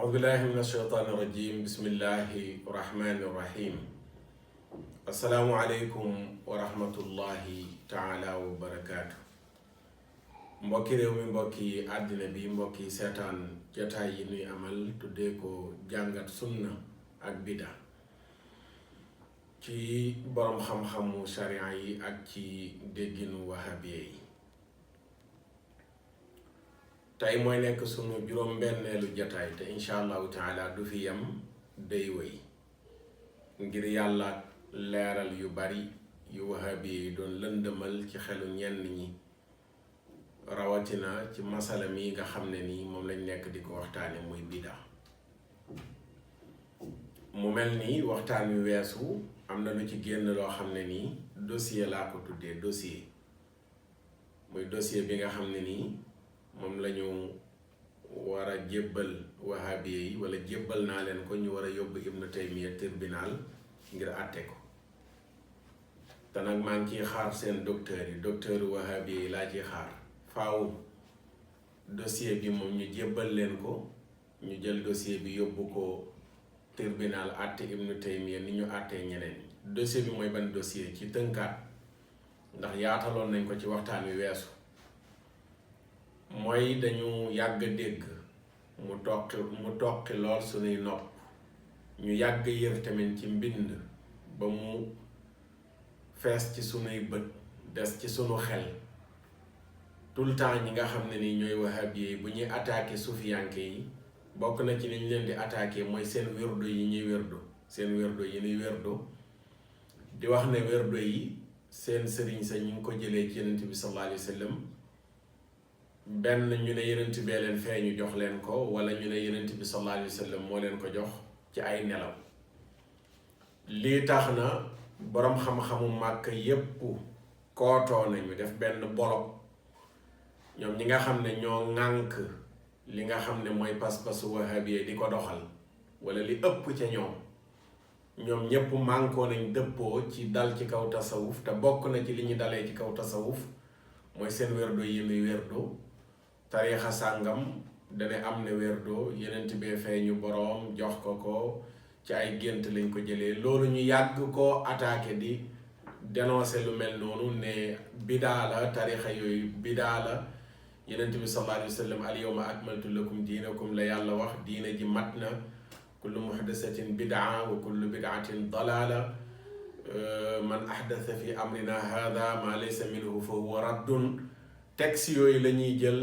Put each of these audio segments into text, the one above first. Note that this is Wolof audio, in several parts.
أعوذ بالله من الشيطان الرجيم بسم الله الرحمن الرحيم السلام عليكم ورحمة الله تعالى وبركاته mbokki réew mi mbokki àddina bi mbokki seetaan jotaay yi nuy amal tuddee ko jàngat sunna ak bida ci boroom xam-xamu sharia yi ak ci dégginu wahabiye yi tey mooy nekk sunu juróom-benneelu jotaay te incha allahu taala du fi yem day wëy ngir yàlla leeral yu bari yu wahabiye yi doon lëndëmal ci xelu ñenn ñi rawatina ci masala mi nga xam ne nii moom lañ nekk di ko waxtaane muy bida mu mel ni waxtaan wi weesu am na lu ci génn loo xam ne nii dossier laa ko tuddee dossier muy dossier bi nga xam ne nii moom lañu war a jébbal wahabiye yi wala jébbal naa leen ko ñu war a yóbbu Ibnu Taymiya tribunal ngir àtte ko te nag maa ngi ciy xaar seen docteur wahabiye yi laa ciy xaar faaw dossier bi moom ñu jébbal leen ko ñu jël dossier bi yóbbu ko tribunal àtte Ibnu Taymiya ni ñu àttee ñeneen dossier bi mooy ban dossier ci tënkaat ndax yaataloon nañ ko ci waxtaan wi weesu mooy dañu yàgg dégg mu toqi lool sunuy nopp ñu yàgg yër tamit ci mbind ba mu fees ci sunuy bët des ci sunu xel tout le temps ñi nga xam ne ni ñooy wahabiye yi bu ñuy attaqué sufiyanke yi bokk na ci ni ñu leen di attaqué mooy seen wérdo yi ñuy wérdo seen wérdo yi ñuy wérdo di wax ne wérdo yi seen sëriñ sa ñu ngi ko jëlee ci Yonent bi sallallahu alayhi wa sallam benn ñu ne Yonent bee leen fee ñu jox leen ko wala ñu ne Yonent bi sallallahu alayhi wa sallam moo leen ko jox ci ay nelaw lii tax na boroom xam-xamu màkk yépp kootoo nañu def benn bolok ñoom ñi nga xam ne ñoo ŋànk li nga xam ne mooy pas-pasu wahabiye di ko doxal wala li ëpp ca ñoom ñépp mànkoo nañ dëppoo ci dal ci kaw tasawuf te bokk na ci li ñu dalee ci kaw tasawuf mooy seen werdo yi muy werdo tariixa sàngam dane am ne werdo Yonent bee feeñu boroom jox ko ci ay gént lañ ko jëlee loolu ñu yàgg koo attaqué di dénoncer lu mel noonu ne bidaa la tariixa yooyu bidaa la Yonent bi sallallahu alayhi wa sallam al yawma akmaltu lakum diinakum la yàlla wax diina ji mat na kullu muhdasatin bidaa wa kullu bidaatin dalaala man ahdasa fi amrina hada ma laysa minhu fa huwa raddun texte yooyu la ñuy jël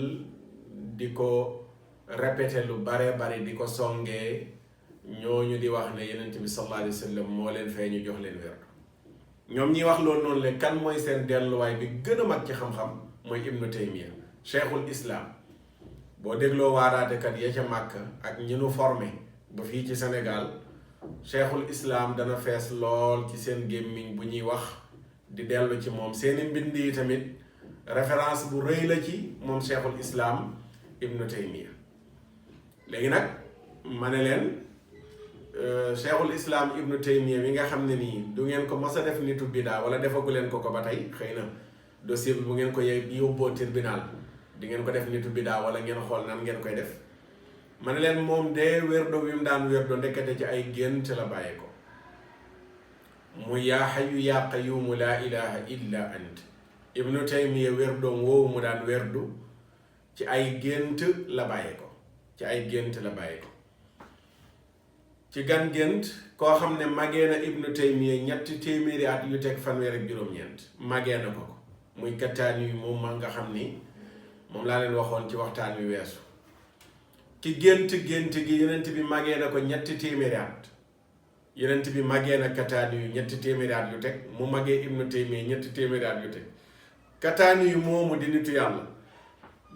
di ko répété lu bare di ko songee ñooñu di wax ne Yonent bi sallallahu alayhi wa sallam moo leen fee ñu jox leen wér ñoom ñi wax loolu noonu le kan mooy seen delluwaay bi gën a mag ci xam-xam mooy Ibnu Taymiya cheikhul islam boo dégloo waaraatekat ya ca Màkka ak ñi nu formé ba fii ci Sénégal cheikhul islam dana fees lool ci seen gémmiñ bu ñuy wax di dellu ci moom seeni mbind yi tamit référence bu rëy la ci moom cheikhul islam Ibnu Taymiya léegi nag ma ne leen cheikhul islam Ibnu Taymiya mi nga xam ne nii du ngeen ko mas a def nitu bidaa wala defagu leen ko ba tey xëy na dossier bi bu ngeen ko yóbboo tribunal di ngeen ko def nitu bidaa wala ngeen xool nan ngeen koy def ma ne leen moom de wérdo bi mu daan wérdo ndekete ci ay gént la bàyyi ko mu yaa hayyu yaa qayyumu laa ilaha illa ant Ibnu Taymiya wérdoom woowu mu daan wérdu ci ay gént la bàyyi ko ci gan gént koo xam ne magee na Ibnu Taymiya ñetti téeméeri at yu teg fanweer ak juróom-ñeent magee na ko muy kattaan yu moom ma nga xam ni moom laa leen waxoon ci waxtaan wi weesu ki gént gi Yonent bi magee na ko ñetti téeméeri at Yonent bi magee na kattaan yu ñetti téeméeri at yu teg mu magee Ibnu Taymiya ñetti téeméeri at yu teg kattaan yu moomu di nitu yàlla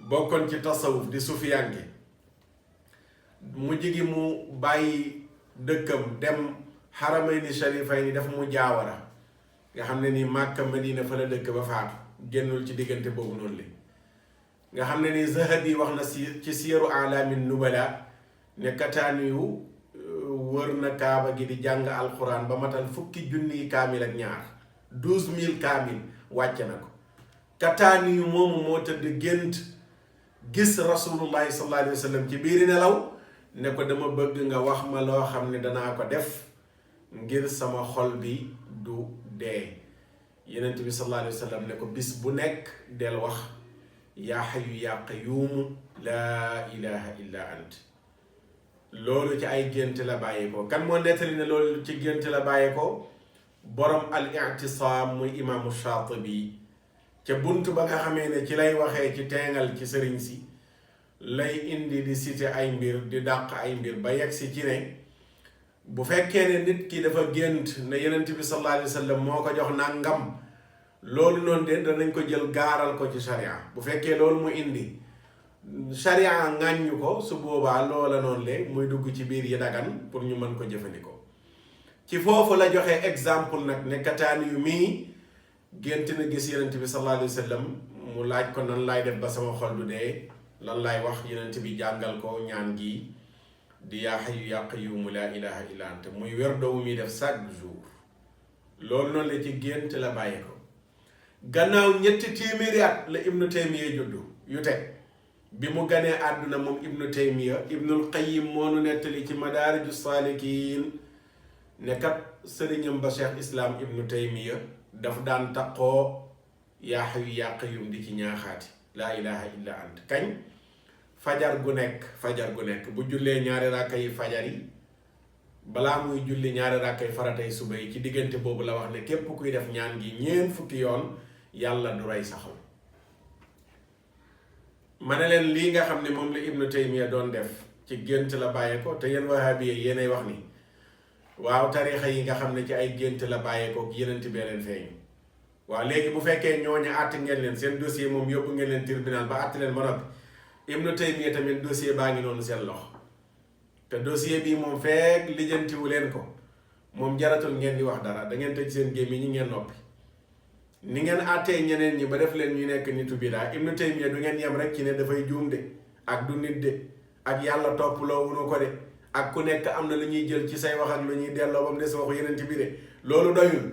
bokkoon ci tasawuf di sufiyanke mujj gi mu bàyyi dëkkam dem xaramayni sharifayni def mu jaawara nga xam ne ni Màkka Madina fa la dëkk ba faatu génnul ci diggante boobu noonu li nga xam ne ni Zahabi wax na ci siyaru alaamin nubala ne kataani yu wër na kaaba gi di jàng alquran ba matal 10,000 kaamil ak ñaar 12,000 kaamil wàcc na ko kataani yu moomu moo tëdd gént gis rasulullahi sallallahu alayhi wa sallam ci biiri nelaw ne ko dama bëgg nga wax ma loo xam ne danaa ko def ngir sama xol bi du dee. Yonent bi sallallahu alayhi wa sallam ne ko bis bu nekk del wax yaa hayyu yaa qayyuum laa ilaha illa ant. loolu ci ay gént la bàyyeekoo. kan moo nettali ne loolu ci gént la bàyyeekoo? borom al-i'tisaam muy imaamu Shaatibi ca bunt ba nga xamee ne ci lay waxee ci teengal ci sëriñ si lay indi di cité ay mbir di dàq ay mbir ba yegsi ci ne bu fekkee ne nit ki dafa gént ne Yonent bi sallallahu alayhi wa sallam moo ko jox nangam, loolu noonu de danañ ko jël gaaral ko ci sharia. bu fekkee loolu mu indi sharia ŋàññu ko, su boobaa loola noonu le muy dugg ci biir yi dagan pour ñu mën ko jëfandikoo. ci foofu la joxe exemple nag ne Kataani yu mii gént na gis Yonent bi sallallahu alayhi wa sallam, mu laaj ko nan laay def ba sama xol du dee, lan laay wax. Yonent bi jàngal ko ñaan gi di yaa hayyu yaa qayyuum laa ilaha illa anta, muy werdo wu muy def chaque jour. loolu noonu la ci gént la bàyyi ko. gannaaw 300 at la Ibnu Taymiya juddu yu teg. bi mu ganee àdduna moom Ibnu Taymiya, Ibnul Qayyim moo nu nettali ci Madaariju Saalikiin ne kat sëriñam ba Cheikh Islam Ibnu Taymiya daf daan taqoo yaa hayyu yaa qayyuum di ci ñaaxaati laa ilaha illa ant kañ fajar gu nekk bu jullee ñaari ràkka yi fajar yi balaa muy julli ñaari ràkka yi faratay suba yi, ci diggante boobu la wax ne képp kuy def ñaan gi 4 fukki yoon yàlla du rey sa xol. ma ne leen lii nga xam ne moom la Ibnu Taymiya doon def ci gént la bàyyeekoo. te yéen wahabiya yéenay wax ni waaw tariixa yi nga xam ne ci ay gént la bàyyeekoo Yonent bee leen feeñ. waaw léegi bu fekkee ñooñu àtt ngeen leen seen dossier moom yóbbu ngeen leen tribunal ba àtt leen ba noppi, Ibnu Taymiya tamit dossier baa ngi noonu seen loxo. te dossier bii moom fekk lijjantiwu leen ko moom jaratul ngeen di wax dara, da ngeen tëj seen gémmiñ ñi ngeen noppi. ni ngeen àttee ñeneen ñi ba def leen ñu nekk nitu bidaa, Ibnu Taymiya du ngeen yem rek ci ne dafay juum de, ak du nit de, ak yàlla topp loo wunu ko de, ak ku nekk am na lu ñuy jël ci say wax ak lu ñuy delloo ba mu des waxu Yonent bi de. loolu doyul.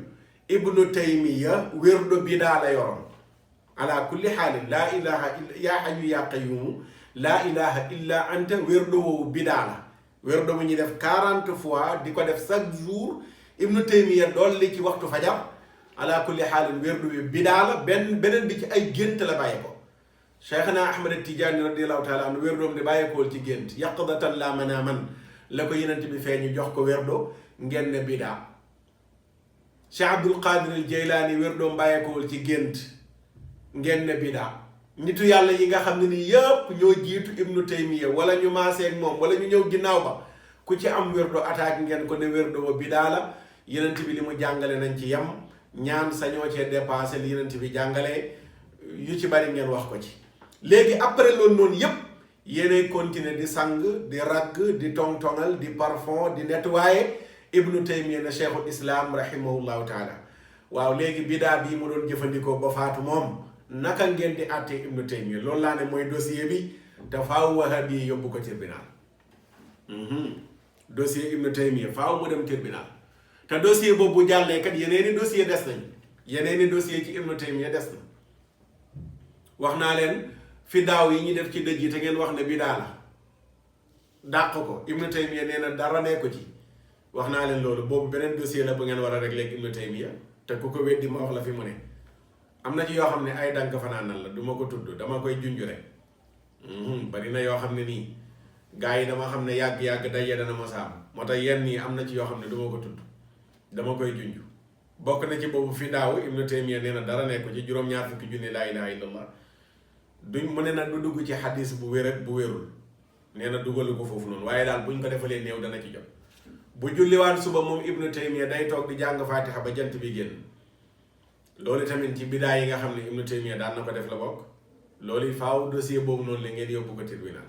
Ibnu Taymiya wérdo bidaa la yoroon. ala kulli xaalin laa ilaha illa yaa hayyu yaa qayyuum laa ilaha illa anta wérdo woowu bidaa la. wérdo bu ñuy def 40 fois di ko def chaque jour. Ibnu Taymiya dolli ci waxtu fajar. ala kulli xaalin wérdu bi bidaa la. beneen bi ci ay gént la bàyyi ko. Cheikhna Ahmad Tijaani radiyallahu taala anhu wérdoom di bàyyeekool ci gént yaqdatan laa manaaman la ko Yonent bi feeñu jox ko wérdo ngeen ne bidaa. Cheikh Abdul Qadir al Jaylaani wérdoom bàyyeekool ci gént ngeen ne bidaa. nitu yàlla yi nga xam ne ni yëpp ñoo jiitu Ibnu Taymiya wala ñu maaseeg moom wala ñu ñëw ginnaaw ba ku ci am wérdo attaque ngeen ko ne wérdo wa bidaa la. Yonent bi li mu jàngale nañ ci yam. ñaan sañoo cee dépassé li Yonent bi jàngalee yu ci bari ngeen wax ko ci. léegi après loolu noonu yépp yéenay continuer di sang di ragg di tong-tongal di parfum di nettoyer Ibnu Taymiya ne Cheikhul Islam rahimahullahu taala. waaw léegi bidaa bii mu doon jëfandikoo ba faatu moom naka ngeen di àttee Ibnu Taymiya? loolu laa ne mooy dossier bi te faaw wahabi yóbbu ko tribunal. dossier Ibnu Taymiya faaw mu dem tribunal. te dossier boobu bu jàllee kat yeneeni dossier des nañ, yeneeni dossier ci Ibnu Taymiya des na. wax naa leen fi daaw yi ñu def ci dëj yi te ngeen wax ne bidaa la dàq ko, Ibnu Taymiya nee na dara ne ko ci. wax naa leen loolu boobu beneen dossier la bu ngeen war a régler ak Ibnu Taymiya. te ku ko weddi ma wax la fi mu ne. am na ci yoo xam ne ay dànk fanaanal la du ma ko tudd, dama koy junj rek. bari na yoo xam ne nii gars yi dama xam ne yàgg-yàgg daje dana ma saam, moo tax yenn yi am na ci yoo xam ne du ma ko tudd, dama koy junj. bokk na ci boobu fi daaw Ibnu Taymiya nee na dara nekku ci juróom-ñaar fukki junni laa ilaha illallah. duñ mu ne nag du dugg ci xadis bu wér ak bu wérul, nee na dugalu ko foofu noonu, waaye daal buñ ko defalee néew dana ci jot. bu julliwaan suba moom Ibnu Taymiya day toog di jàng Faatiha ba jant bi génn. loolu tamit ci bidaa yi nga xam ne Ibnu Taymiya daan na ko def la bokk. loolu faaw dossier boobu noonu la ngeen yóbbu ko tribunal.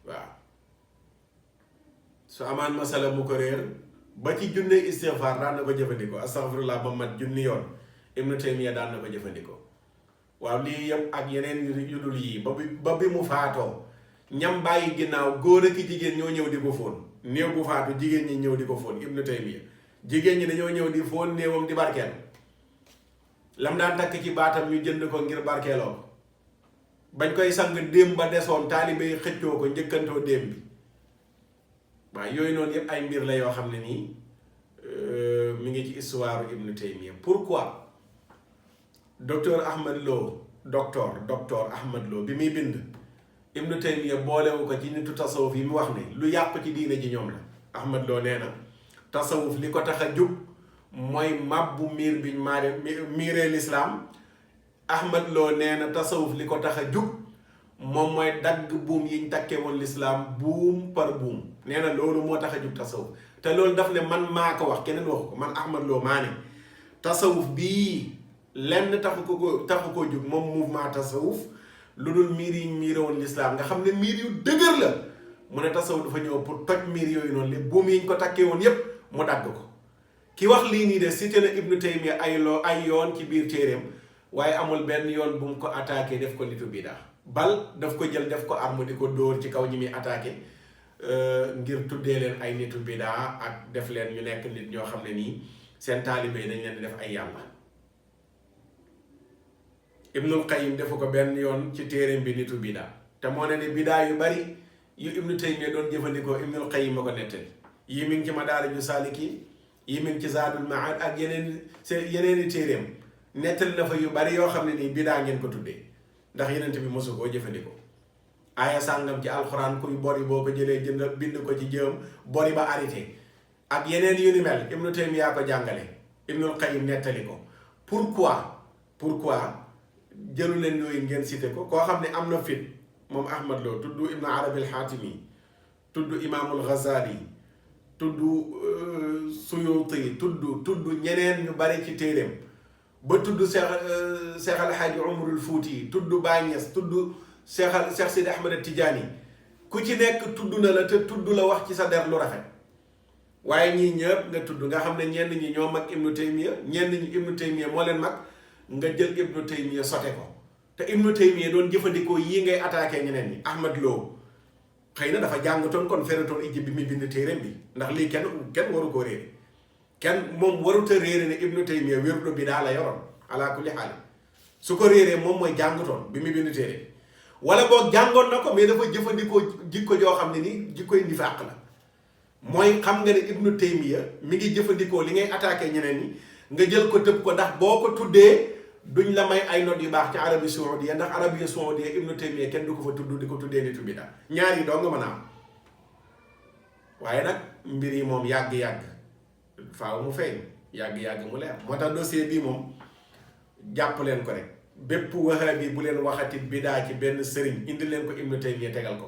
waaw su amaan masala mu ko réer ba ci junne istighfar daan na ko jëfandikoo, astaghfirullah ba mat junni yoon Ibnu Taymiya daan na ko jëfandikoo. waaw lii yëpp ak yeneen yu dul yii ba bi mu faatoo ñam bàyyi ginnaaw góor ak jigéen ñoo ñëw di ko fóon. néew bu faatu jigéen ñi ñëw di ko fóon Ibnu Taymiya. jigéen ñi dañoo ñëw di fóon néewam di barkeel. lam daan takk ci baatam ñu jënd ko ngir barkeeloo ko. bañ koy sang déem ba desoon taalibe yi xëccoo ko njëkkantoo déem bi waaw yooyu noonu yëpp ay mbir la yoo xam ne nii mi ngi ci histoire Ibn Taymiya. Pourquoi docteur Ahmad Lo bi muy bind Ibn Taymiya boolewu ko ci nitu tasawuf yi mu wax ne lu yàqu ci diine ji ñoom la. Ahmad Lo nee na tasawuf li ko tax a jub mooy mabbu miir biñ miiree lislaam. Ahmad Lo nee na tasawuf li ko tax a jub moom mooy dagg buum yiñ takkee woon lislaam buum par buum nee na loolu moo tax a jub tasawuf te loolu daf ne man maa ko wax keneen waxu ko man Ahmad Lo maa ne tasawuf bii lenn taxu koo jub moom mouvement tasawuf lu dul miir yiñ miire woon lislaam nga xam ne miir yu dëgër la mu ne tasawuf dafa ñëw pour toj miir yooyu noonu li buum yiñ ko takkee woon yépp mu dagg ko. ki wax lii nii de cité na Ibn Taymiya ay yoon ci biir téeréem waaye amul benn yoon bu mu ko attaqué def ko nitu bidaa bal daf ko jël def ko arme di ko dóor ci kaw ñi muy attaqué ngir tuddee leen ay nitu bidaa ak def leen ñu nekk nit ñoo xam ne nii seen taalibe yi dañ leen di def ay yàlla. Ibnul Qayyim defu ko benn yoon ci téeréem bi nitu bidaa te moo ne ni bidaa yu bari yu Ibnu Taymiya doon jëfandikoo Ibnul Qayyim ma ko nettali yii mi ngi ci Madaariju Saalikiin yii mi ngi ci Zaadul Maad ak yeneeni téeréem nettali na fa yu bari yoo xam ne nii bidaa ngeen ko tuddee ndax yenent bi mosu koo jëfandikoo. aaya sàngam ci alxuraan kuy bori boo ko jëlee jënd bind ko ci jëm bori ba arrêté ak yeneen yu ni mel Ibnu Taymiya ko jàngale Ibnul Qayyim nettali ko. pourquoi jëlu leen yooyu ngeen cité ko koo xam ne am na fit moom Ahmad Lo tudd Ibnu Arabi al-Xaatimi tudd Imaamul Ghazali tudd Suyuti tudd ñeneen ñu bari ci téeréem ba tudd Cheikh Al Hadji Umarul Fuuti tudd Baay Ñas tudd Cheikh Sidi Ahmed Tidiane ku ci nekk tudd na la te tudd la wax ci sa der lu rafet waaye ñii ñëpp nga tudd nga xam ne ñenn ñi ñoo mag Ibnu Taymiya ñenn ñi Ibnu Taymiya moo leen mag nga jël Ibnu Taymiya sote ko te Ibnu Taymiya doon jëfandikoo yii ngay attaqué ñeneen ñi. Ahmad Lo xëy na dafa jàngatoon kon feratoon ijji bi muy bind téeréem bi ndax lii kenn waru koo réere kenn moom warut a réere ne Ibnu Taymiya wérdu bi daa la yoroon ala kulli xaal su ko réeree moom mooy jàngatoon bi muy bind téere wala boog jàngoon na ko mais dafa jëfandikoo jikko joo xam ne ni jikkoy nifaaq la mooy xam nga ne Ibnu Taymiya mi ngi jëfandikoo li ngay attaqué ñeneen ñi nga jël ko tëb ko ndax boo ko tuddee duñ la may ay notes yu baax ci Arabie Saoudite ndax Arabie Saoudite Ibnu Taymiya kenn du ko fa tudd di ko tuddee nitu bidaa ñaar yi doo nga mën a am waaye nag mbir yi moom yàgg-yàgg faaw mu feeñ yàgg-yàgg mu leer moo tax dossier bii moom jàpp leen ko rek bépp wahabi bu leen waxati bidaa ci benn sëriñ indi leen ko Ibnu Taymiya tegal ko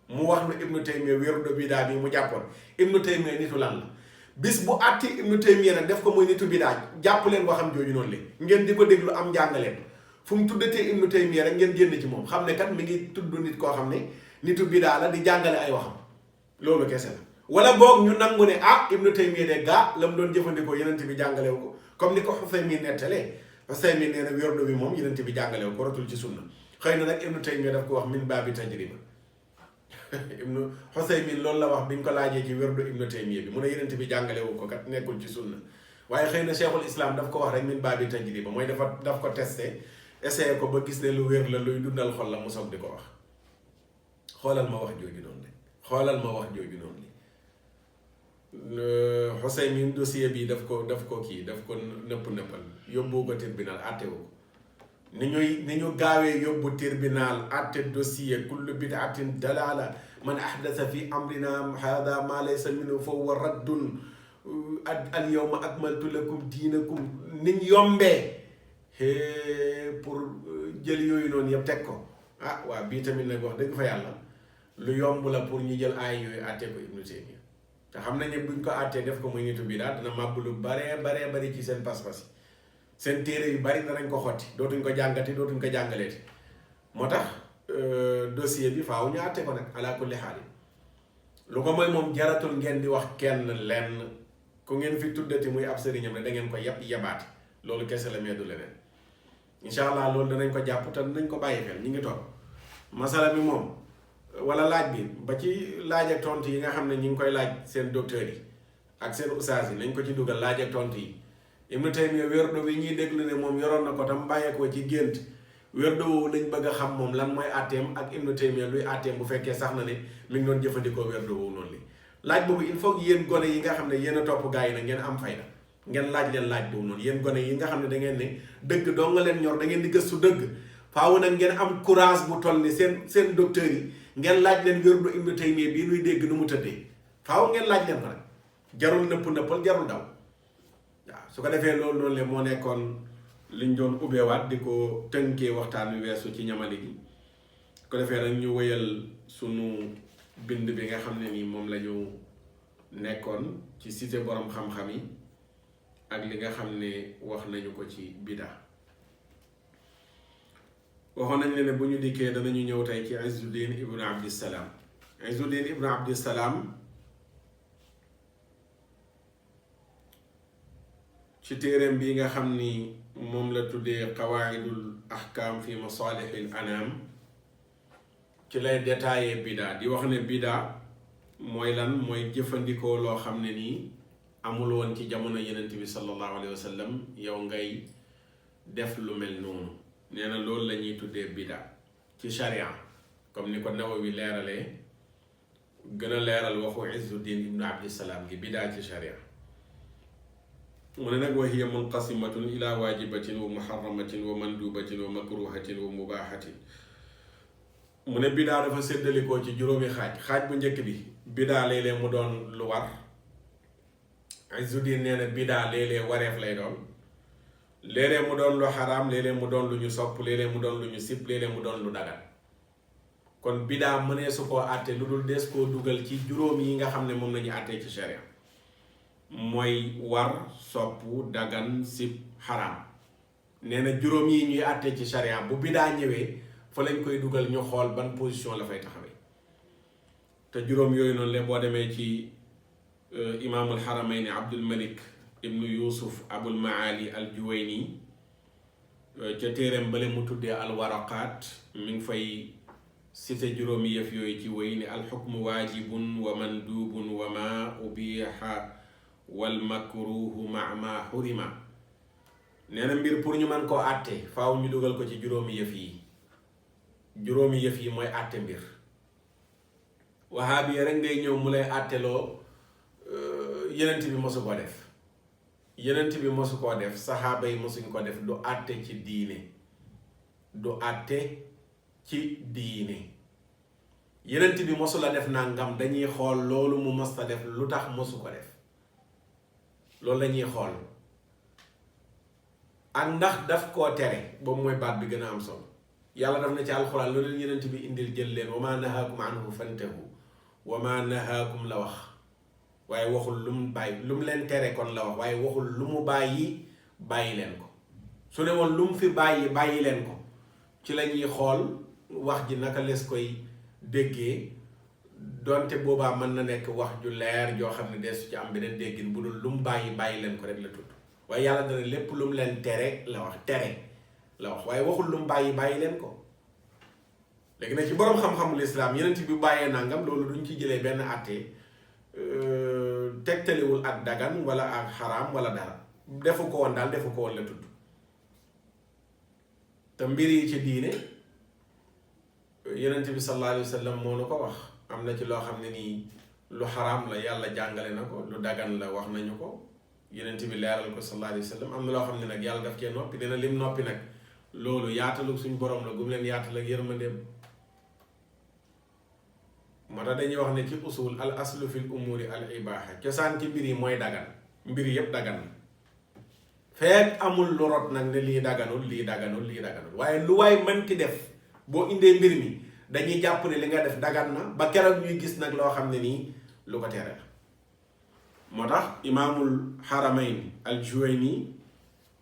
mu wax nu Ibnu Taymiya wérdu bidaa bi mu jàppoon Ibnu Taymiya nitu lan la bis bu àtti Ibnu Taymiya nag def ko muy nitu bidaa jàpp leen waxam jooju noonu le ngeen di ko déglu am njàngaleen fu mu tuddatee Ibnu Taymiya rek ngeen génn ci moom xam ne kat mi ngi tudd nit koo xam ne nitu bidaa la di jàngale ay waxam loolu kese la wala boog ñu nangu ne Ibnu Taymiya de gaa la mu doon jëfandikoo yenent bi jàngalewu ko comme ni ko Xusaymi nettalee Xusaymi nee na wérdu bi moom yenent bi jàngalewu ko rotul ci sunna xëy na nag Ibnu Taymiya daf ko wax min baabi tajriba Ibnu Xusaymi loolu la wax bi ñu ko laajee ci wérdu Ibnu Taymiya bi mu ne yenent bi jàngalewu ko kat nekkul ci sunna waaye xëy na Cheikhul Islam daf ko wax rek min baabi tajriba mooy daf ko testé essayé ko ba gis ne lu wér la luy dundal xol la mu soog di ko wax xoolal ma wax jooju noonu li Xusaymi dossier bi daf ko nëppal yóbbu ko tribunal àtte wu ko ni ñu gaawee yóbbu tribunal àtte dossier kullu bid'atin dalala man ahdasa fi amrina hada ma laysa minhu fa huwa raddun al yawma akmaltu lakum diinakum niñ yombee pour jël yooyu noonu yëpp teg ko waaw bii tamit nag wax dëgg fa yàlla lu yomb la pour ñu jël ay yooyu àtte ko Ibnu Taymiya te xam nañ ne buñ ko àttee def ko muy nitu bidaa dina màbb lu baree ci seen pas-pas yi seen téere yu bari danañ ko xotti dootuñ ko jàngati dootuñ ko jàngaleeti moo tax dossier bi faaw ñu àtte ko nag ala kulli xaal lu ko mooy moom jaratul ngeen di wax kenn lenn ku ngeen fi tuddati muy ab sëriñam ne da ngeen ko yabaati loolu kese la mais du leneen incha allah loolu danañ ko jàpp te danañ ko bàyyi xel ñu ngi toog masala bi moom wala laaj bi ba ci laaj ak tontu yi nga xam ne ñu ngi koy laaj seen docteur yi ak seen ustaas yi nañ ko ci dugal laaj ak tontu yi Ibnu Taymiya wérdo bi ñuy déglu ne moom yoroon na ko tam bàyyeekoo ci gént wérdo woowu lañ bëgg a xam moom lan mooy àtteem ak Ibnu Taymiya luy àtteem bu fekkee sax na ne mi ngi doon jëfandikoo wérdo woowu noonu li laaj boobu il faut que yéen gone yi nga xam ne yéen a topp gaa yi nag ngeen am fayda ngeen laaj leen laaj boobu noonu yéen gone yi nga xam ne da ngeen ne dëgg doo nga leen ñor da ngeen di gëstu dëgg faaw nag ngeen am courage bu toll ni seen docteur yi ngeen laaj leen wérdu Ibnu Taymiyya bii nuy dégg nu mu tëddee faaw ngeen laaj leen ko nag jarul nëppal jarul daw waaw su ko defee loolu noonu le moo nekkoon liñ doon ubbeewaat di ko tënkee waxtaan wi weesu ci ñamali gi su ko defee nag ñu wëyal sunu bind bi nga xam ne nii moom la ñu nekkoon ci cité borom xam-xam yi ak li nga xam ne wax nañu ko ci bida waxoon nañ ne bu ñu dikkee danañu ñëw tey ci Izzuddin ibnu Abdissalaam Izzuddin ibnu Abdissalaam ci téereem bi nga xam ni moom la tuddee qawaidul ahkam fi masalihil anam ci lay détaillé bida di wax ne bida mooy lan mooy jëfandikoo loo xam ne nii amul woon ci jamono yenent bi sallallahu alayhi wa sallam yow ngay def lu mel noonu nee na loolu la ñuy tuddee bida ci sharia comme ni ko Nawawi leeralee gën a leeral waxu Izzuddin ibnu Abdissalaam gi bida ci sharia mu ne nag wa hiya munqasimatun ila waajibatin wa muharramatin wa mandubatin wa makruhatin wa mubahatin mu ne bidaa dafa séddalikoo ci juróomi xaaj bu njëkk bi bidaa léeg-léeg mu doon lu war Izzuddin nee na bidaa léeg-léeg wareef lay doon léeg-léeg mu doon lu xaraam léeg-léeg mu doon lu ñu sopp léeg-léeg mu doon lu ñu sib léeg-léeg mu doon lu dagal kon bidaa mënee su koo àtte lu dul des koo dugal ci juróom yi nga xam ne moom nañu àttee ci sharia mooy war sopp dagan sib xaraam nee na juróom yi ñuy àttee ci sharia bu bidaa ñëwee fa lañ koy dugal ñu xool ban position la fay taxawee te juróom yooyu noonu la boo demee ci imaamul xaramayni Abdul Malik ibnu Yusuf Abul Maali al Juwayni ca téereem bale mu tuddee al waraqaat mi ngi fay cité juróomi yëf yooyu ci wéy ni alxukmu waajibun wa mandubun wa ma ubiha wal makruhu ma xurima nee na mbir pour ñu mën koo àtte faaw ñu dugal ko ci juróomi yëf yi mooy àtte mbir wahaabi rek ngay ñëw mu lay àtteloo yenent bi mosu ko def yenent bi mosu koo def saxaaba yi mosuñ ko def du àtte ci diine yenent bi mosu la def nangam dañuy xool loolu mu mos ta def lu tax mosu ko def loolu lañuy xool ak ndax daf koo tere boobu mooy baat bi gën a am solo yàlla daf na ci alxuraan loolu leen yenent bi indil jël leen wa maa nahaakum anhu fantahu wa maa nahaakum la wax waaye waxul lu mu bàyyi lu mu leen tere kon la wax waaye waxul lu mu bàyyi leen ko su ne woon lu mu fi bàyyi leen ko ci la ñuy xool wax ji naka lees koy déggee donte boobaa mën na nekk wax ju leer joo xam ne deesu ci am beneen déggin bu dul lu mu bàyyi leen ko rek la tudd waaye yàlla dana lépp lu mu leen tere la wax waaye waxul lu mu bàyyi leen ko léegi nag ci boroom xam-xamul islaam yeneen bi bàyyee nangam loolu duñ ci jëlee benn àtte tegtaliwul ak dagan wala ak xaraam wala dara defu ko woon la tudd te mbir yi ci diine yeneen bi sallallahu alayhi wa sallam moo nu ko wax am na ci loo xam ne nii lu xaraam la yàlla jàngale na ko lu dagan la wax nañu ko yeneen bi leeral ko sallallahu alayhi wa sallam am na loo xam ne nag yàlla daf cee noppi dina lim noppi nag loolu yaatalu suñ borom la gum leen yaatal ak yërmandeem moo tax dañuy wax ne ci usul al aslu fil umuri al ibaha cosaan ci mbir yi mooy dagan mbir yëpp dagan na fekk amul lu rot nag ne lii daganul waaye lu waay mënti def boo indee mbir mi dañuy jàpp ne li nga def dagan na ba keroog ñuy gis nag loo xam ne nii lu ko tere la moo tax imaamul haramayn al Juwayni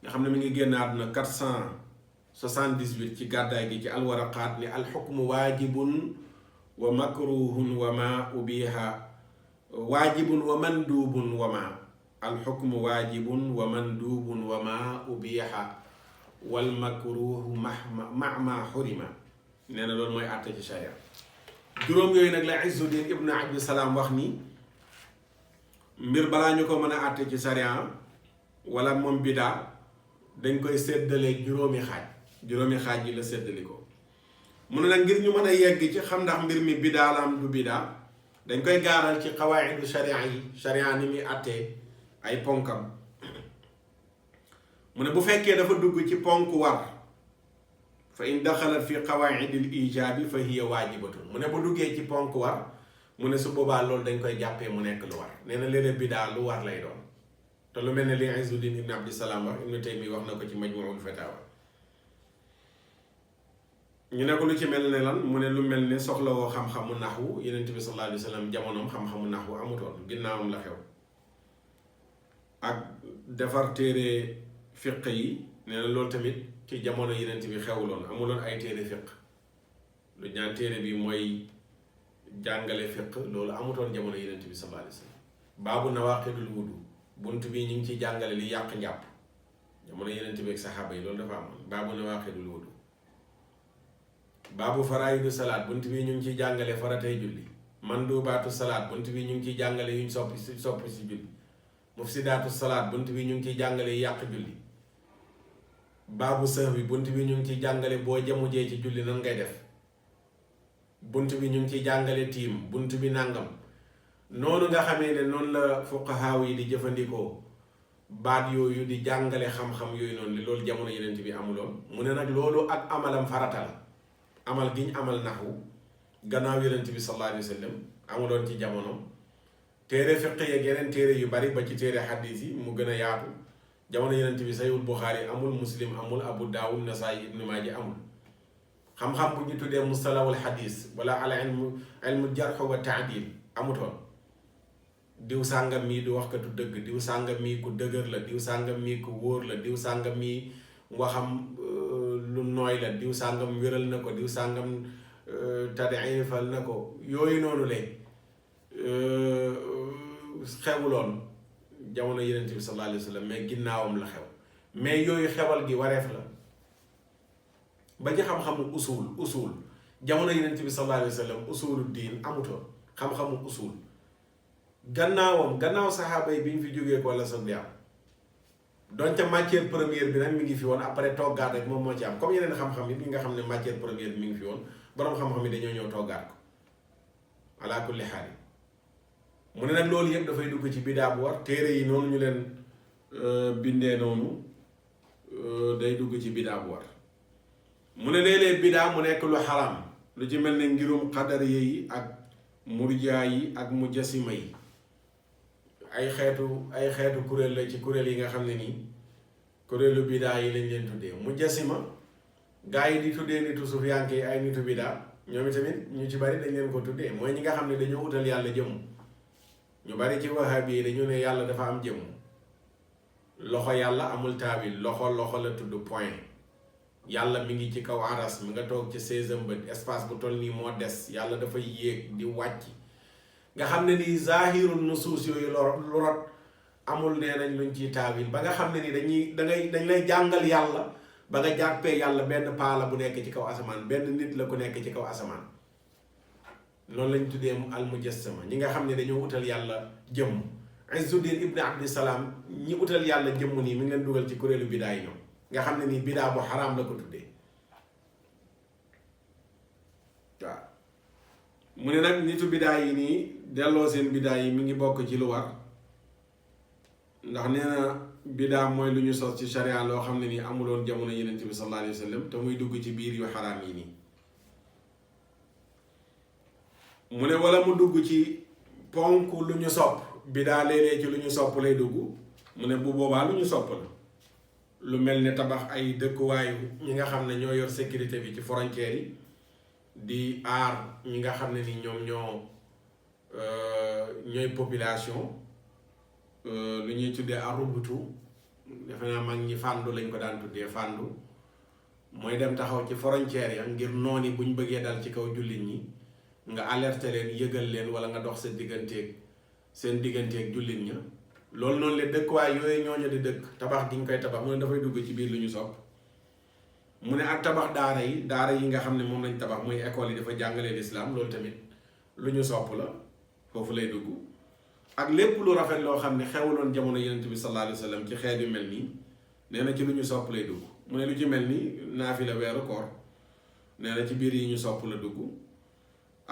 nga xam ne mi ngi génn àdduna 478 ci gàddaay gi ci al waraqaat ni al xukmu waajibun wa makruhun wa ma ubiha waajibun wa mandubun wa ma al xukmu waajibun wa mandubun wa ma ubiha wal makruhu ma xurima nee na loolu mooy àtte ci sharia juróom yooyu nag la Izzuddin ibnu Abdissalaam wax ni mbir balaa ñu ko mën a àtte ci sharia wala moom bidaa dañ koy séddalee juróomi xaaj yi la séddali ko mu ne nag ngir ñu mën a yegg ci xam ndax mbir mi bidaa la am du bidaa dañ koy gaaral ci xawaayidu sharia yi sharia ni muy attee ay ponkam mu ne bu fekkee dafa dugg ci ponk war fa in daxalat fi xawaayidil ijaabi fa hiya waajibatun mu ne bu duggee ci ponk war mu ne su boobaa loolu dañ koy jàppee mu nekk lu war nee na léeg-léeg bidaa lu war lay doon te lu mel ne li Izzuddin ibn Abdissalaam wax Ibnu Taymiya wax na ko ci Majmuul Fatawa ñu ne ko lu ci mel ne lan mu ne lu mel ne soxla woo xam-xamu naxwu Yonent bi sallallahu alayhi wa sallam jamonoom xam-xamu naxwu amutoon ginnaawam la xew ak defar téere fiq yi nee na loolu tamit ci jamono Yonent bi xewuloon amuloon ay téere fiq lu ñaan téere bi mooy jàngale fiq loolu amutoon jamono Yonent bi sallallahu alayhi wa sallam baabu nawaaqidul wudu bunt bi ñu ngi ciy jàngale li yàq njàpp jamono Yonent bi ak saxaaba yi loolu dafa amoon baabu nawaaqidul wudu baabu faraayidu salaat bunt bi ñu ngi ciy jàngale faratay julli mandubaatu salaat bunt bi ñu ngi ciy jàngale yuñ soppi si julli mufsidaatu salaat bunt bi ñu ngi ciy jàngale yàq julli baabu sahwi bunt bi ñu ngi ciy jàngale boo jamujee ci julli nan ngay def bunt bi ñu ngi ciy jàngale tiim bunt bi nàngam noonu nga xamee ne noonu la fuqahaaw yi di jëfandikoo baat yooyu di jàngale xam-xam yooyu noonu li loolu jamono Yonent bi amuloon mu ne nag loolu ak amalam farata la amal gi ñu amal naxwu gannaaw Yonent bi sallallahu alayhi wa sallam amuloon ci jamono téere fiq yeeg yeneen téere yu bari ba ci téere xadiis yi mu gën a yaatu jamono Yonent bi Sahihul Buxaari amul Muslim amul Abu Daawud Nasaayi Ibnu Maaja amul xam-xam bu ñu tuddee mustalahul xadiis wala al ilmu jarx wa taadil amutoon diw sàngam mii du waxkatu dëgg diw sàngam mii ku dëgër la diw sàngam mii ku wóor la diw sàngam mii waxam lu nooy la diw sàngam wéral na ko diw sàngam tad'ifal na ko yooyu noonu lay xewuloon jamono Yonent bi sallallahu alayhi wa sallam mais ginnaawam la xew mais yooyu xewal gi wareef la ba ci xam-xamu usul jamono Yonent bi sallallahu alayhi wa sallam usulu diin amutoon xam-xamu usul gannaaw saxaaba yi bi ñu fi jógee ko la soog di am donte matière première bi nag mi ngi fi woon après toggaat rek moom moo ci am comme yeneen xam-xam yi nga xam ne matière première bi mi ngi fi woon boroom xam-xam yi dañoo ñëw toggaat ko ala kulli xaal mu ne nag loolu yëpp dafay dugg ci bidaa bu war téere yi noonu ñu leen bindee noonu day dugg ci bidaa bu war mu ne léeg-léeg bidaa mu nekk lu xaraam lu ci mel ne ngirum xadariye yi ak murjaa yi ak mujasima yi ay xeetu kuréel la ci kuréel yi nga xam ne nii kuréelu bidaa yi lañ leen tuddee mujasima gaa yi di tuddee nitu sufiyanke yi ay nitu bidaa ñoom tamit ñu ci bari dañ leen ko tuddee mooy ñi nga xam ne dañoo utal yàlla jëmm ñu bari ci wahabi yi dañu ne yàlla dafa am jëmm loxo yàlla amul taawil loxo la tudd point yàlla mi ngi ci kaw aras mi nga toog ci 16e bët espace bu toll nii moo des yàlla dafa yéeg di wàcc nga xam ne nii zahirul nusuus yooyu lu rot amul nee nañ luñ ciy taawil ba nga xam ne ni dañ lay jàngal yàlla ba nga jàppee yàlla benn paala bu nekk ci kaw asamaan benn nit la ku nekk ci kaw asamaan loolu lañ tuddee al mujassama ñi nga xam ne dañoo utal yàlla jëmm Izzuddin ibn Abdissalaam ñi utal yàlla jëmm nii mi ngi leen dugal ci kuréelu bidaa yi ñoom nga xam ne nii bidaa bu xaraam la ko tuddee waaw mu ne nag nitu bidaa yi nii delloo seen bidaa yi mi ngi bokk ci lu war ndax nee na bidaa mooy lu ñu sos ci sharia loo xam ne nii amuloon jamono Yonent bi sallallahu alayhi wa sallam te muy dugg ci biir yu xaraam yi nii mu ne wala mu dugg ci ponk lu ñu sopp bidaa léeg-léeg ci lu ñu sopp lay dugg mu ne bu boobaa lu ñu sopp la lu mel ne tabax ay dëkkuwaayu ñi nga xam ne ñoo yor sécurité bi ci frontières yi di aar ñi nga xam ne ni ñoom ñooy population lu ñuy tuddee arubutu defe naa mag ñi fàndu lañ ko daan tuddee fàndu mooy dem taxaw ci frontières ya ngir nooni buñ bëggee dal ci kaw jullit ñi nga alerter leen yëgal leen wala nga dox seen digganteeg jullit ña loolu noonu la dëkkuwaay yooyu ñooñu di dëkk tabax gi ñu koy tabax mu ne dafay dugg ci biir lu ñu sopp mu ne ak tabax daara yi nga xam ne moom lañ tabax muy école yi dafa jàngalee lislaam loolu tamit lu ñu sopp la foofu lay dugg ak lépp lu rafet loo xam ne xewuloon jamono Yonent bi sallallahu alayhi wa sallam ci xeet yu mel nii nee na ci lu ñu sopp lay dugg mu ne lu ci mel ni naafila weeru koor nee na ci biir yi ñu sopp la dugg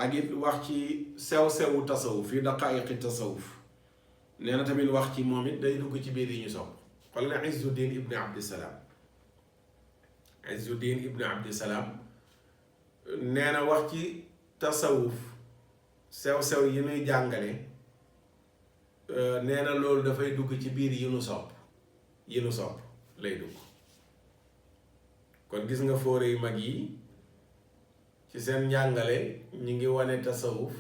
ak it wax ci sew-sewu tasawuf fi daqaayiqi tasawuf nee na tamit wax ci moom it day dugg ci biir yi ñu sopp xool nga Izzuddin ibn Abdissalaam Izzuddin ibn Abdissalaam nee na wax ci tasawuf sew-sew yi muy jàngale nee na loolu dafay dugg ci biir yi nu sopp lay dugg kon gis nga fóore yu mag yi ci seen njàngale ñi ngi wane tasawuf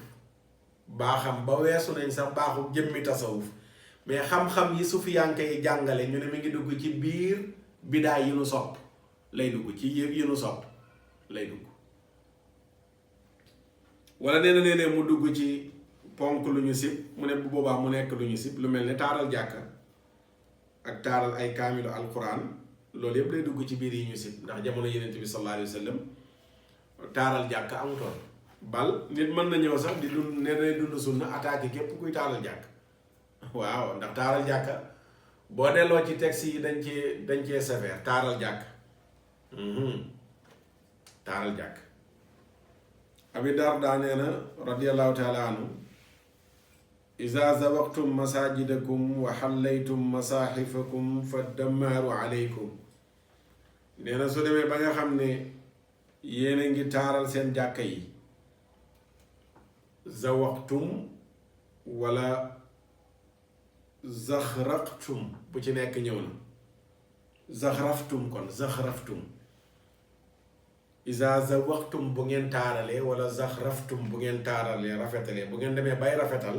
baaxam ba weesu nañ sax baaxu jëmmi tasawuf mais xam-xam yi sufiyanke yi jàngale ñu ne mi ngi dugg ci biir bidaay yi nu sopp lay dugg ci yi nu sopp lay dugg wala nee na léeg-léeg mu dugg ci ponk lu ñu sib mu ne bu boobaa mu nekk lu ñu sib lu mel ne taaral jàkka ak taaral ay kaamilu alquran loolu yëpp lay dugg ci biir yi ñu sib ndax jamono Yonent bi sallallahu alayhi wa sallam taaral jàkka amutoon bal nit mën na ñëw sax di dund ne day dund sunna attaqué képp kuy taaral jàkk waaw ndax taaral jàkka boo delloo ci texte yi dañ cee sévère taaral jàkk taaral jàkk Abi Darda nee na radiyallahu taala anhu iza zawaqtum masajidakum wa xallaytum masaaxifakum fa dammaaru aleykum nee na su demee ba nga xam ne yéen a ngi taaral seen jàkka yi zawaqtum wala zaxraqtum bu ci nekk ñëw na zaxraftum kon zaxraftum isa zawaqtum bu ngeen taaralee wala zaxraftum bu ngeen taaralee rafetalee bu ngeen demee bay rafetal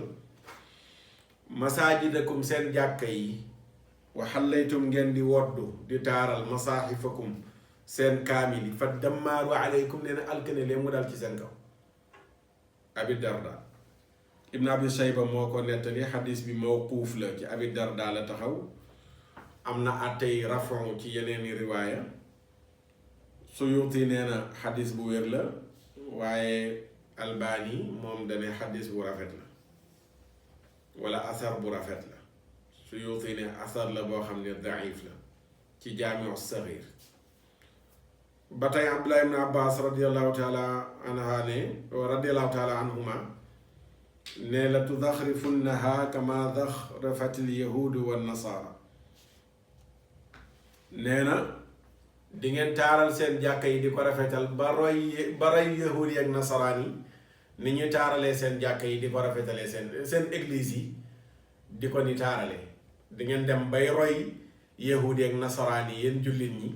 masaajidakum seen jàkka yi wa xallaytum ngeen di woddu di taaral masaaxifakum seen kaamil yi fa dammaaru aleykum nee na alkane lee mu dal ci seen kaw Abi Darda Ibn Abi Shayba moo ko nettali xadis bi mawquuf la ci Abi Darda la taxaw am na àttey rafon ci yeneeni riwaaya Suyuti nee na xadis bu wér la waaye Albani moom dane xadis bu rafet la wala asar bu rafet la Suyuti ne asar la boo xam ne daif la ci Jaamiu Saxiir ba tey Abdullah ibn Abbas radiallahu taala anhuma ne la tudaxrifunnaha kama daxrafatil yahudu wa nasaara nee na di ngeen taaral seen jàkka yi di ko rafetal ba roy yahudi ak nasaraan yi ni ñuy taaralee seen jàkka yi di ko rafetalee seen église yi di ko ni taaralee di ngeen dem bay roy yahudi ak nasaraan yi yéen jullit ñi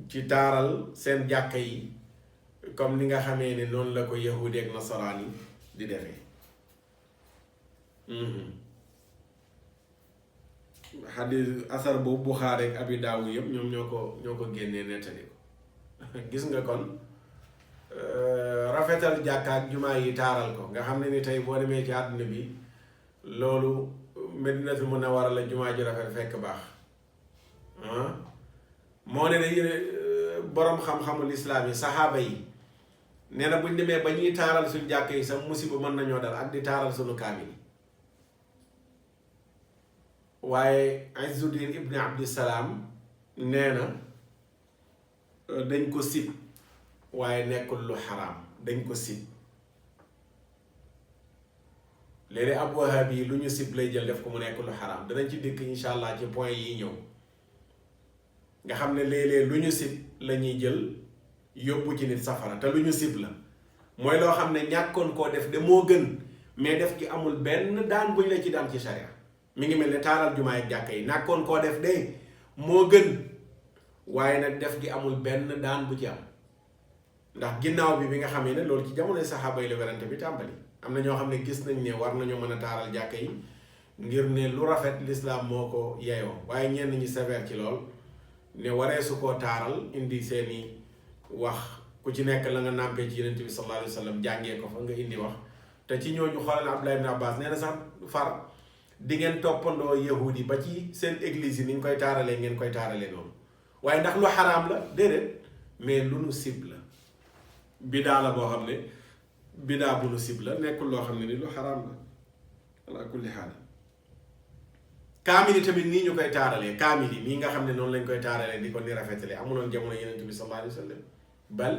ci taaral seen jàkka yi comme ni nga xamee ne noonu la ko yahudi ak nasaraan yi di defee xadis asar boobu Buxaari ak Abi Daawud yëpp ñoom ñoo ko génnee nettali ko gis nga kon rafetal jàkka ak jumaa yi taaral ko nga xam ne ni tey boo demee ci àdduna bi loolu Madinatul Munawwara la jumaa ji rafet fekk baax moo ne ne boroom xam-xamul islaam yi saxaaba yi nee na buñ demee ba ñuy taaral suñ jàkk yi sax musiba mën nañoo dal ak di taaral suñu kaamil yi waaye Izzuddin ibn Abdissalaam nee na dañ ko sib waaye nekkul lu xaraam dañ ko sib léeg-léeg ab wahaabi yi lu ñu sib lay jël def ko mu nekk lu xaraam danañ ci dikk insha allah ci point yi ñëw nga xam ne léeg-léeg lu ñu sib la ñuy jël yóbbu ci nit safara te lu ñu sib la mooy loo xam ne ñàkkoon koo def de moo gën mais def gi amul benn daan buñ la ci daan ci sharia mi ngi mel ne taaral jumaa ak jàkka yi ñàkkoon koo def de moo gën waaye nag def gi amul benn daan bu ci am ndax ginnaaw bi nga xamee ne loolu ci jamonoy saxaaba yi la werante bi tàmbali am na ñoo xam ne gis nañ ne war nañoo mën a taaral jàkka yi ngir ne lu rafet lislaam moo ko yeyoo waaye ñenn ñi sévère ci lool ne waree su koo taaral indi seeni wax ku ci nekk la nga nàmpee ci Yonent bi sallallahu alayhi wa sallam jàngee ko fa nga indi wax te ci ñooñu xoolal Abdullah ibn Abbas nee na sax far di ngeen toppandoo yahudi ba ci seen église yi ni ñu koy taaralee ngeen koy taaralee noonu waaye ndax lu xaraam la déedéet mais lu nu sib la bidaa la boo xam ne bidaa bu nu sib la nekkul loo xam ne ni lu xaraam la ala kulli xaal kaamil yi tamit nii ñu koy taaralee kaamil yi nii nga xam ne noonu lañ koy taaralee di ko ni rafetalee amuloon jamono Yonent bi sallallahu alayhi wa sallam bal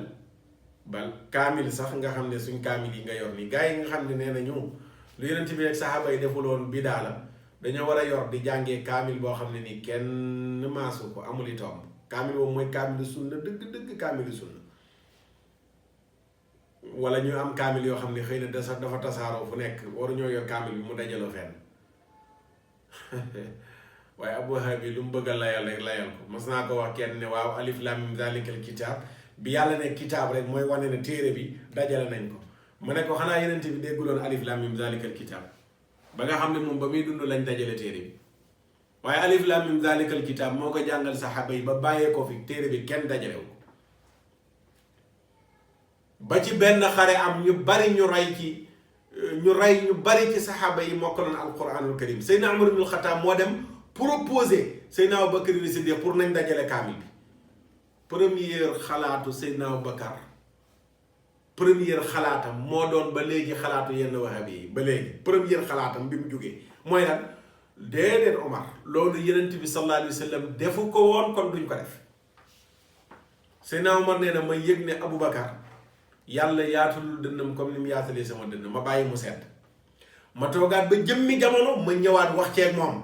bal kaamil sax nga xam ne suñ kaamil yi nga yor nii gars yi nga xam ne nee nañu lu yonent bi ak saxaaba yi defuloon bidaa la dañoo war a yor di jàngee kaamil boo xam ne nii kenn maasu ko amul i tomb kaamil boobu mooy kaamilu sunna dëgg kaamilu sunna wala ñu am kaamil yoo xam ne xëy na dafa tasaaroo fu nekk waruñoo yor kaamil bi mu dajaloo fenn waaye Abu Wahab bi lu mu bëgg a layal rek layal ko mas naa ko wax kenn ne waaw alif lam mim zalikal kitaab bi yàlla ne kitaab rek mooy wane ne téere bi dajale nañ ko mu ne ko xanaa yeneen bi dégguloon alif lam mim zalikal kitaab ba nga xam ne moom ba muy dund lañ dajale téere bi waaye alif lam mim zalikal kitaab moo ko jàngal saxaaba yi ba bàyyee ko fi téere bi kenn dajalewu ko ba ci benn xare am ñu bari ñu rey ñu bari ci saxaaba yi mokkaloon alquranul karim Seydina Umar ibnul Xattaab moo dem proposé Seydina Abubakar Siddiq pour nañ dajale kaamil bi première xalaatu Seydina Abubakar première xalaatam moo doon ba léegi xalaatu yenn wahabi yi ba léegi première xalaatam bi mu jógee mooy lan déedéet Omar loolu Yonent bi sallallahu alayhi wa sallam defu ko woon kon duñ ko def Seydina Omar nee na ma yëg ne Abubakar yàlla yaatalul dënnam comme ni mu yaatalee sama dënn ma bàyyi mu sedd ma toogaat ba jëmmi jamono ma ñëwaat wax ceeg moom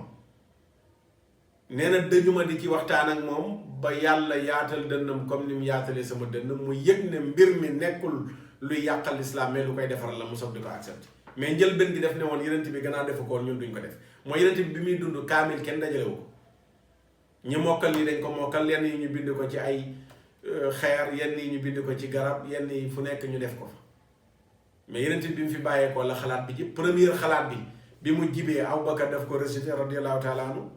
nee na dëjuma di ci waxtaan ak moom ba yàlla yaatal dënnam comme ni mu yaatalee sama dënn mu yëg ne mbir mi nekkul luy yàqal islam mais lu koy defaral la mu soog di ko accepté mais njëlbéen gi def ne woon Yonent bi gannaaw defu ko woon ñun duñ ko def mooy Yonent bi muy dund kaamil kenn dajalewu ko ñi mokkal yi dañ ko mokkal yenn yi ñu bind ko ci ay xeer yenn yi ñu bind ko ci garab yenn yi fu nekk ñu def ko fa mais Yonent bi mu fi bàyyeekoo la xalaat bi ji première xalaat bi mu jibee Abubakar daf ko récité radiyallahu taala anhu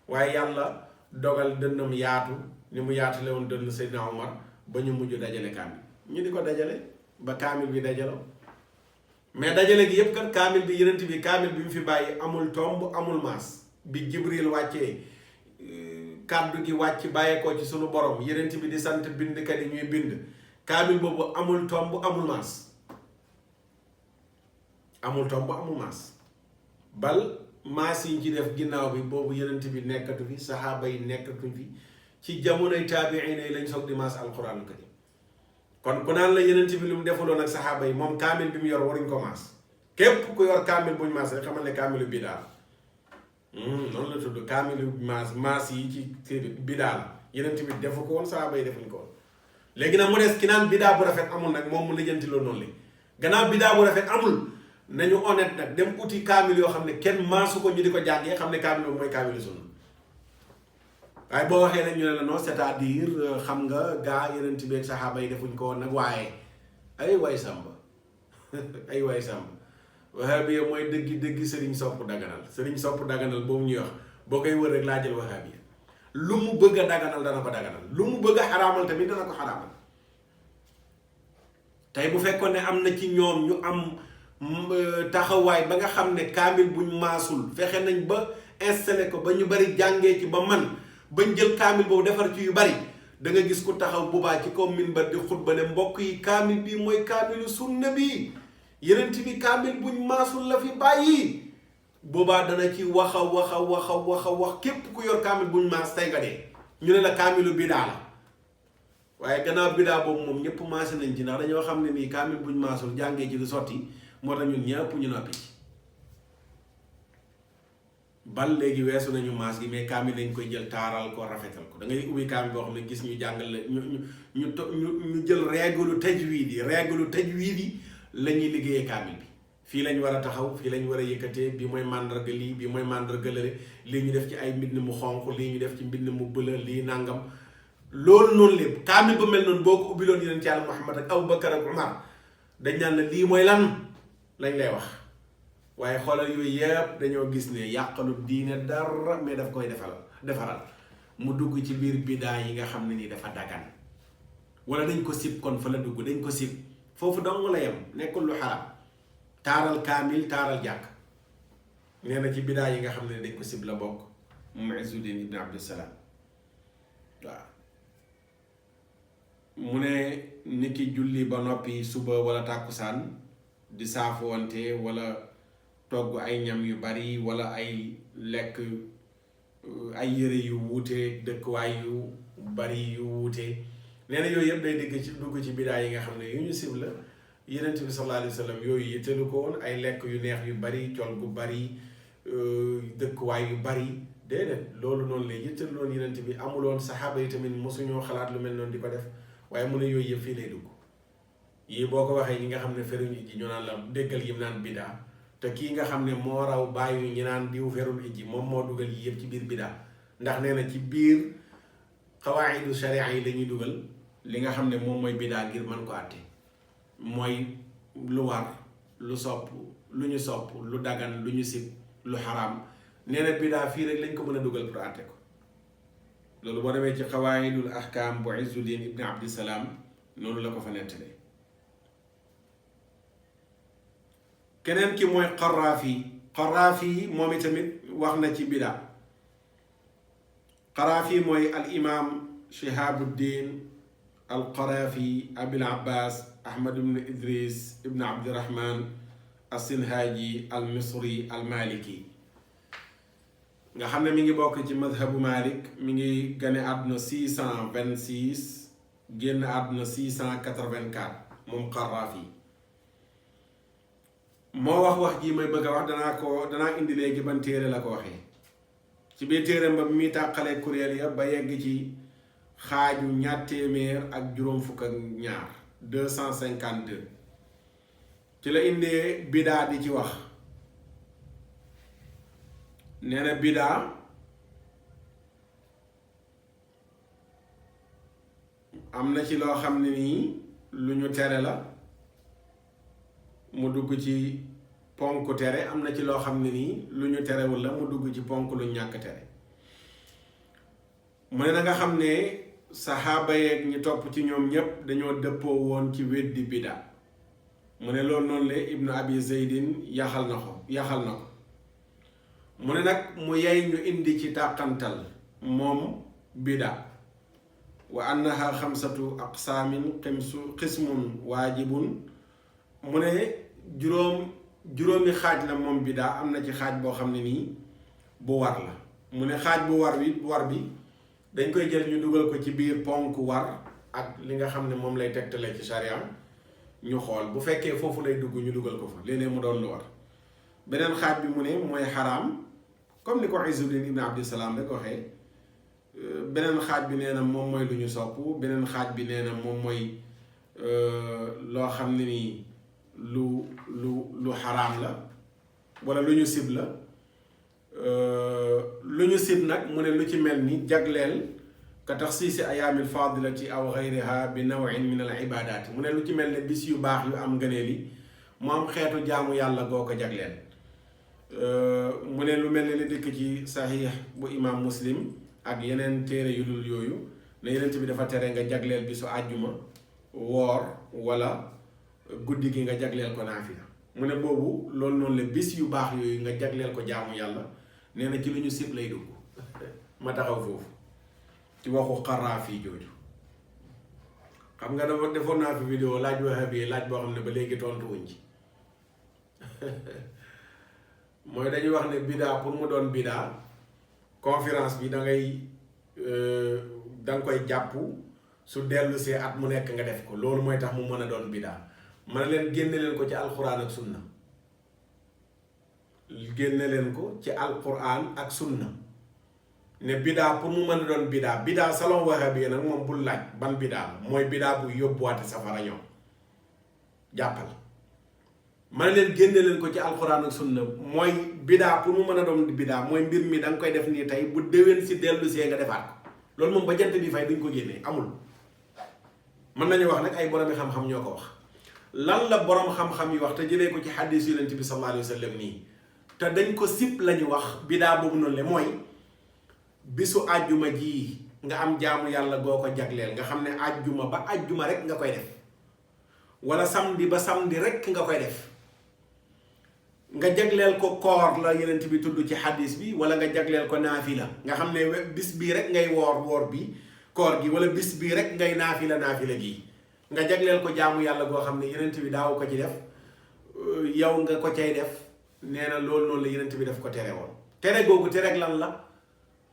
waaye yàlla dogal dënnam yaatu ni mu yaatale woon dënn Seydina Omar ba ñu mujj dajale kaamil ñu di ko dajale ba kaamil bi dajaloo mais dajale gi yépp kat kaamil bi Yonent bi kaamil bi mu fi bàyyi amul tomb amul maas bi Jibril wàccee kàddu gi wàcc bàyyeekoo ci sunu borom Yonent bi di sant bindkat yi ñuy bind kaamil boobu amul tomb amul maas amul tomb amul maas bal maas yi ci def ginnaaw bi boobu Yonent bi nekkatu fi saxaaba yi nekkatu fi ci jamonoy taabiin yi lañ soog di maas alquran karim kon ku naan la Yonent bi lu mu defuloon ak saxaaba yi moom kaamil bi mu yor waruñ ko maas képp ku yor kaamil buñ maas rek xamal ne kaamilu bidaa noonu la tudd kaamilu maas yi ci bidaa la Yonent bi defu ko woon saxaaba yi defuñ ko woon léegi nag mu des ki naan bidaa bu rafet amul nag moom mu lijjanti loolu noonu li gannaaw bidaa bu rafet amul nañu honnête nag dem uti kaamil yoo xam ne kenn maasu ko ñu di ko jàngee xam ne kaamil boobu mooy kaamilu sunna waaye boo waxee nag ñu ne la non c'est-à-dire xam nga gaa Yonent bi ak saxaaba yi defuñ ko woon nag waaye ay way sàmba ay way sàmba wahabiya mooy dëggi sëriñ sopp daganal boobu ñuy wax boo koy wër rek laa jël wahabiya lu mu bëgg a daganal dana ko daganal lu mu bëgg a xaraamal tamit dana ko xaraamal tey bu fekkoon ne am na ci ñoom ñu am taxawaay ba nga xam ne kaamil buñ maasul fexe nañ ba installé ko ba ñu bari jàngee ci ba man bañ jël kaamil boobu defar ci yu bari da nga gis ku taxaw boobaa ci kaw minbar di xutba ne mbokk yi kaamil bi mooy kaamilu sunna bi Yonent bi kaamil buñ maasul la fi bàyyi boobaa dana ci wax képp ku yor kaamil buñ maas tey nga dee ñu ne la kaamilu bidaa la waaye gannaaw bidaa boobu moom ñëpp maase nañ ci ndax dañoo xam ne nii kaamil buñ maasul jàngee ci du sotti moo tax ñun ñëpp ñu noppi ci bal léegi weesu nañu maas gi mais kaamil lañ koy jël taaral ko rafetal ko da ngay ubbi kaamil boo xam ne gis ñu jàngal la ñu jël règle tajwiid yi la ñuy liggéeyee kaamil bi fii lañ war a taxaw fii lañ war a yëkkatee bi mooy màndarga lii bi mooy màndarga lële lii ñu def ci ay mbind mu xonq lii ñu def ci mbind mu bëla lii nàngam loolu noonu lépp kaamil ba mel noonu boo ko ubbiloon Yonent Yàlla Muhammad ak Abubakar ak Umar dañ naan la lii mooy lan lañ lay wax waaye xoolal yooyu yëpp dañoo gis ne yàqalu diine dara mais daf koy defaral mu dugg ci biir bidaa yi nga xam ne nii dafa dagan wala dañ ko sib kon fa la dugg dañ ko sib foofu dong la yem nekkul lu xaraam taaral kaamil taaral jàkk nee na ci bidaa yi nga xam ne dañ ko sib la bokk mu Izzuddin ibn Abdusalaam waaw mu ne nit ki julli ba noppi suba wala tàkkusaan di saafoonte wala togg ay ñam yu bari wala ay lekk ay yëre yu wuute dëkkuwaay yu bari yu wuute nee na yooyu yëpp day dugg ci bidaa yi nga xam ne yu ñu sib la. Yonent bi sallallahu alayhi wa sallam yooyu yitteelu ko woon ay lekk yu neex yu bari col gu bari dëkkuwaay yu bari déedéet loolu noonu la yitteelu woon Yonent bi amuloon saxaaba yi tamit mosuñoo xalaat lu mel noonu di ko def waaye mu ne yooyu yëpp fii lay dugg yii boo ko waxee ñi nga xam ne feruñu ijji ñu naan la déggal yi mu naan bidaa te kii nga xam ne moo raw bàyyi ñi naan diw ferul ijji moom moo dugal yi yëpp ci biir bidaa ndax nee na ci biir xawaayidu sharia yi la ñuy dugal li nga xam ne moom mooy bidaa ngir mën ko àtte mooy lu war lu sopp lu ñu sopp lu dagan lu ñu sib lu xaraam nee na bidaa fii rek lañ ko mën a dugal pour àtte ko loolu boo demee ci xawaayidul ahkaam bu Izzuddin ibn Abdissalaam noonu la ko fa nettalee keneen ki mooy Qaraafi moom itamit wax na ci bidaa Qaraafi mooy al imaam Shihabuddin al Qaraafi Abil Abbas Ahmad ibn Idris ibn Abdirahman as-Sinhaaji al Misri al Maliki nga xam ne mi ngi bokk ci madhabu Malik mi ngi gane àdduna 626 génn àdduna 684 moom Qaraafi moo wax ji may bëgg a wax danaa indi léegi ban téere la ko waxee ci biir téereem ba mi tàqalee kuréel ya ba yegg ci xaaju 252 252 ci la indee bidaa di ci wax nee na bidaa am na ci loo xam ne nii lu ñu tere la mu dugg ci ponk tere am na ci loo xam ne nii lu ñu terewul la mu dugg ci ponk lu ñàkk tere mu ne na nga xam ne saxaaba yeeg ñi topp ci ñoom ñépp dañoo dëppoo woon ci weddi bidaa mu ne loolu noonu la ibnu abi zeydin yaxal na ko mu ne nag mu yey ñu indi ci tàqantal moom bidaa wa annaha xamsatu aqsaamin xismun waajibun mu ne juróomi xaaj la moom bidaa am na ci xaaj boo xam ne nii bu war la mu ne xaaj bu war bi dañ koy jël ñu dugal ko ci biir ponk war ak li nga xam ne moom lay tegtale ci sharia ñu xool bu fekkee foofu lay dugg ñu dugal ko fa léeg-léeg mu doon lu war beneen xaaj bi mu ne mooy xaraam comme ni ko Izzuddin ibn Abdissalaam rek waxee beneen xaaj bi nee na moom mooy lu ñu sopp beneen xaaj bi nee na moom mooy loo xam ne nii lu xaraam la wala lu ñu sib la lu ñu sib nag mu ne lu ci mel ni jagleel ka taxsiisi ayaamil faadilati aw gayriha bi nawin min al ibadaati mu ne lu ci mel ne bis yu baax yu am ngëneel yi mu am xeetu jaamu yàlla goo ko jagleel mu ne lu mel ne li dikk ci saxiix bu imaam muslim ak yeneen téere yu dul yooyu ne yeneen bi dafa tere nga jagleel bisu àjjuma woor wala guddi gi nga jagleel ko naafila mu ne boobu loolu noonu la bis yu baax yooyu nga jagleel ko jaamu yàlla nee na ci lu ñu sib lay dugg ma taxaw foofu ci waxu Qaraafi jooju xam nga dafa defoon naa fi vidéo laaj wahabi laaj boo xam ne ba léegi tontu wuñ ci mooy dañuy wax ne bidaa pour mu doon bidaa conférence bi danga koy jàpp su dellu see at mu nekk nga def ko loolu mooy tax mu mën a doon bidaa ma ne leen génne leen ko ci alquran ak sunna génne leen ko ci alquran ak sunna ne bidaa pour mu mën a doon bidaa salon wahabi nag moom bul laaj ban bidaa la mooy bidaa bu yóbbuwaate safara ñoom jàppal ma ne leen génne leen ko ci alquran ak sunna mooy bidaa pour mu mën a doon bidaa mooy mbir mi da nga koy def nii tey bu déwén si dellu see nga defaat ko loolu moom ba jant bi fay duñ ko génnee amul mën nañu wax nag ay boromi xam-xam ñoo ko wax lan la borom xam-xam yi wax te jëlee ko ci xadis yonent bi sallallahu alayhi wa sallam nii te dañ ko sip lañu wax bidaa boobu noonu le mooy bisu àjjuma ji nga am jaamu yàlla goo ko jagleel nga xam ne àjjuma ba àjjuma rek nga koy def wala samedi ba samedi rek nga koy def nga jagleel ko koor la yonent bi tudd ci xadis bi wala nga jagleel ko naafila nga xam ne bis bii rek ngay woor bi koor gi wala bis bii rek ngay naafila gi nga jagleel ko jaamu yàlla goo xam ne yonent bi daaw ko ci def yow nga ko cay def nee na loolu noonu la yonent bi daf ko tere woon tere googu tereg lan la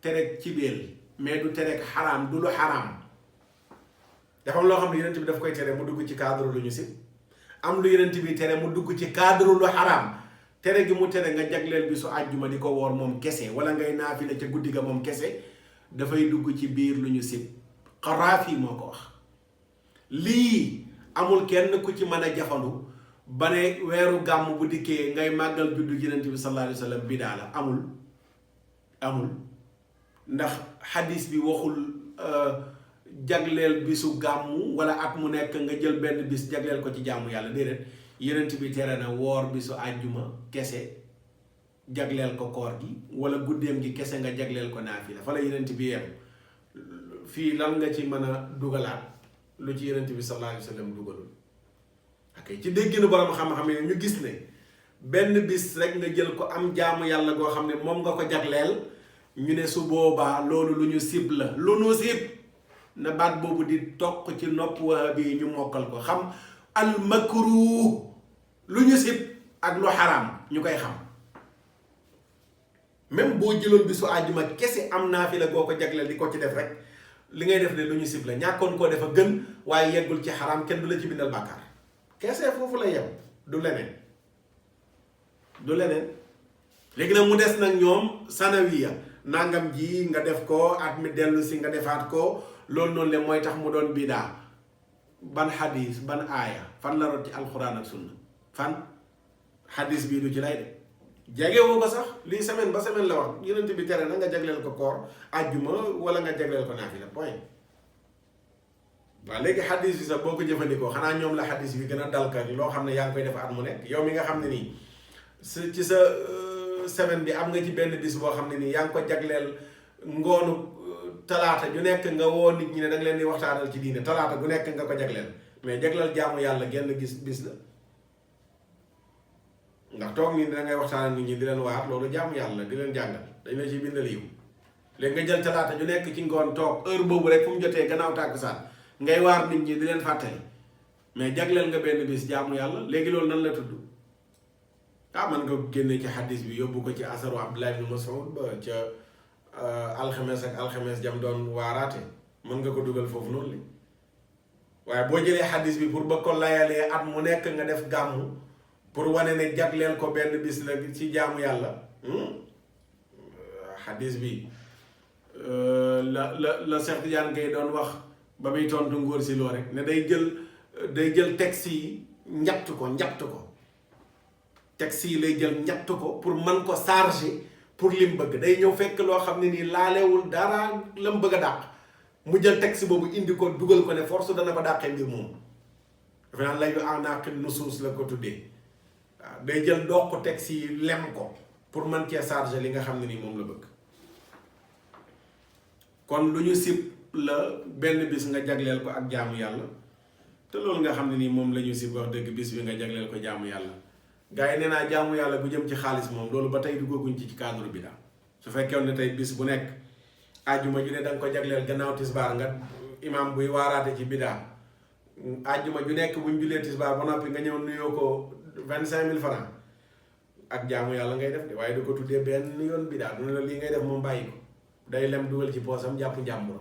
tereg ci béel mais du tereg xaraam du lu xaraam dafa am loo xam ne yonent bi daf koy tere mu dugg ci cadre lu ñu sib am lu yonent bi tere mu dugg ci cadre lu xaraam. tere gi mu tere nga jagleel bi su àjjuma di ko woor moom kese wala ngay naafila ca guddi ga moom kese dafay dugg ci biir lu ñu sib. Xaraafi moo ko wax lii amul kenn ku ci mën a jafandu ba ne weeru gàmm bu dikkee ngay màggal juddu yonent bi sallallahu alayhi wa sallam bidaa la amul ndax xadis bi waxul jagleel bisu gàmmu wala at mu nekk nga jël benn bis jagleel ko ci jaamu yàlla déedéet yonent bi tere na woor bisu àjjuma kese jagleel ko koor gi wala guddeem gi kese nga jagleel ko naafila fa la yonent bi yem fii lan nga ci mën a dugalaat lu ci yonent bi sallallahu alayhi wa sallam dugalul ok ci dégginu borom xam-xam yi ñu gis ne benn bis rek nga jël ko am jaamu yàlla goo xam ne moom nga ko jagleel ñu ne su boobaa loolu lu ñu sib la lu ñu sib na baat boobu di toq ci nopp bi ñu mokkal ko xam al makruh lu ñu sib ak lu xaraam ñu koy xam même boo jëloon bisu àjjuma kese am naafila goo ko jagleel di ko ci def rek li ngay def ne lu ñu sib la ñàkkoon koo def a gën waaye yeggul ci xaraam kenn du la ci bindal bàkkaar kese foofu la yem du leneen léegi nag mu des nag ñoom sanawiya nangam ji nga def ko at mi dellu si nga defaat ko loolu noonu le mooy tax mu doon bidaa ban xadis ban aaya fan la rot ci alxuraan ak sunna fan xadis bii du ci lay de jegewu ko sax lii semaine ba semaine la wax yonent bi tere na nga jagleel ko koor àjjuma wala nga jagleel ko naafila point waaw léegi xadis bi sax boo ko jëfandikoo xanaa ñoom la xadis bi gën a dalka loo xam ne yaa ngi koy def at mu nekk yow mi nga xam ne nii ci sa semaine bi am nga ci benn bis boo xam ne nii yaa ngi ko jagleel ngoonu talaata ju nekk nga woo nit ñi ne danga leen di waxtaanal ci diine talaata gu nekk nga ko jagleel mais jagleel jaamu yàlla genn bis la ndax toog nii dangay waxtaanal nit ñi di leen waar loolu jaamu yàlla di leen jàngal dañ la ciy bindal yiw léegi nga jël talaata ju nekk ci ngoon toog heure boobu rek fu mu jotee gannaaw tàkkusaan ngay waar nit ñi di leen fàttali mais jagleel nga benn bis jaamu yàlla léegi loolu nan la tudd man nga génne ci xaddis bi yóbbu ko ci asaru Abdullah ibn Mas'ud ba ca alxames jam doon waaraate mën nga ko dugal foofu noonu li waaye boo jëlee xaddis bi pour ba ko layalee at mu nekk nga def gàmmu pour wane ne jagleel ko benn bis la ci jaamu yàlla xaddis bi la Cheikh Tidiane Gaye doon wax ba muy tontu ngóor si loo rek ne day jël texte yi njatt ko texte yi lay jël njatt ko pour man ko charger pour lim bëgg day ñëw fekk loo xam ne nii laalewul dara lam bëgg a dàq mu jël texte boobu indi ko dugal ko ne force dana ko dàqee mbir moom dafa naan layu anaqi nusuus la ko tuddee waaw day jël dox ko texte yi lem ko pour man cee charger li nga xam ne nii moom la bëgg kon lu ñu sib la benn bis nga jagleel ko ak jaamu yàlla te loolu nga xam ne nii moom la ñu sib wax dëgg bis bi nga jagleel ko jaamu yàlla gaa yi nee naa jaamu yàlla bu jëm ci xaalis moom loolu ba tey duggaguñ ci cadre bi daal su fekkee ne tey bis bu nekk àjjuma ju ne da nga ko jagleel gannaaw tisbaar nga imam buy waaraate ci bidaa àjjuma ju nekk buñ julee tisbaar ba noppi nga ñëw nuyoo ko 25 000 francs ak jaamu yàlla ngay def de waaye du ko tuddee benn yoon bidaa du ne la lii ngay def moom bàyyi ko day lem dugal ci poosam jàpp njàmbur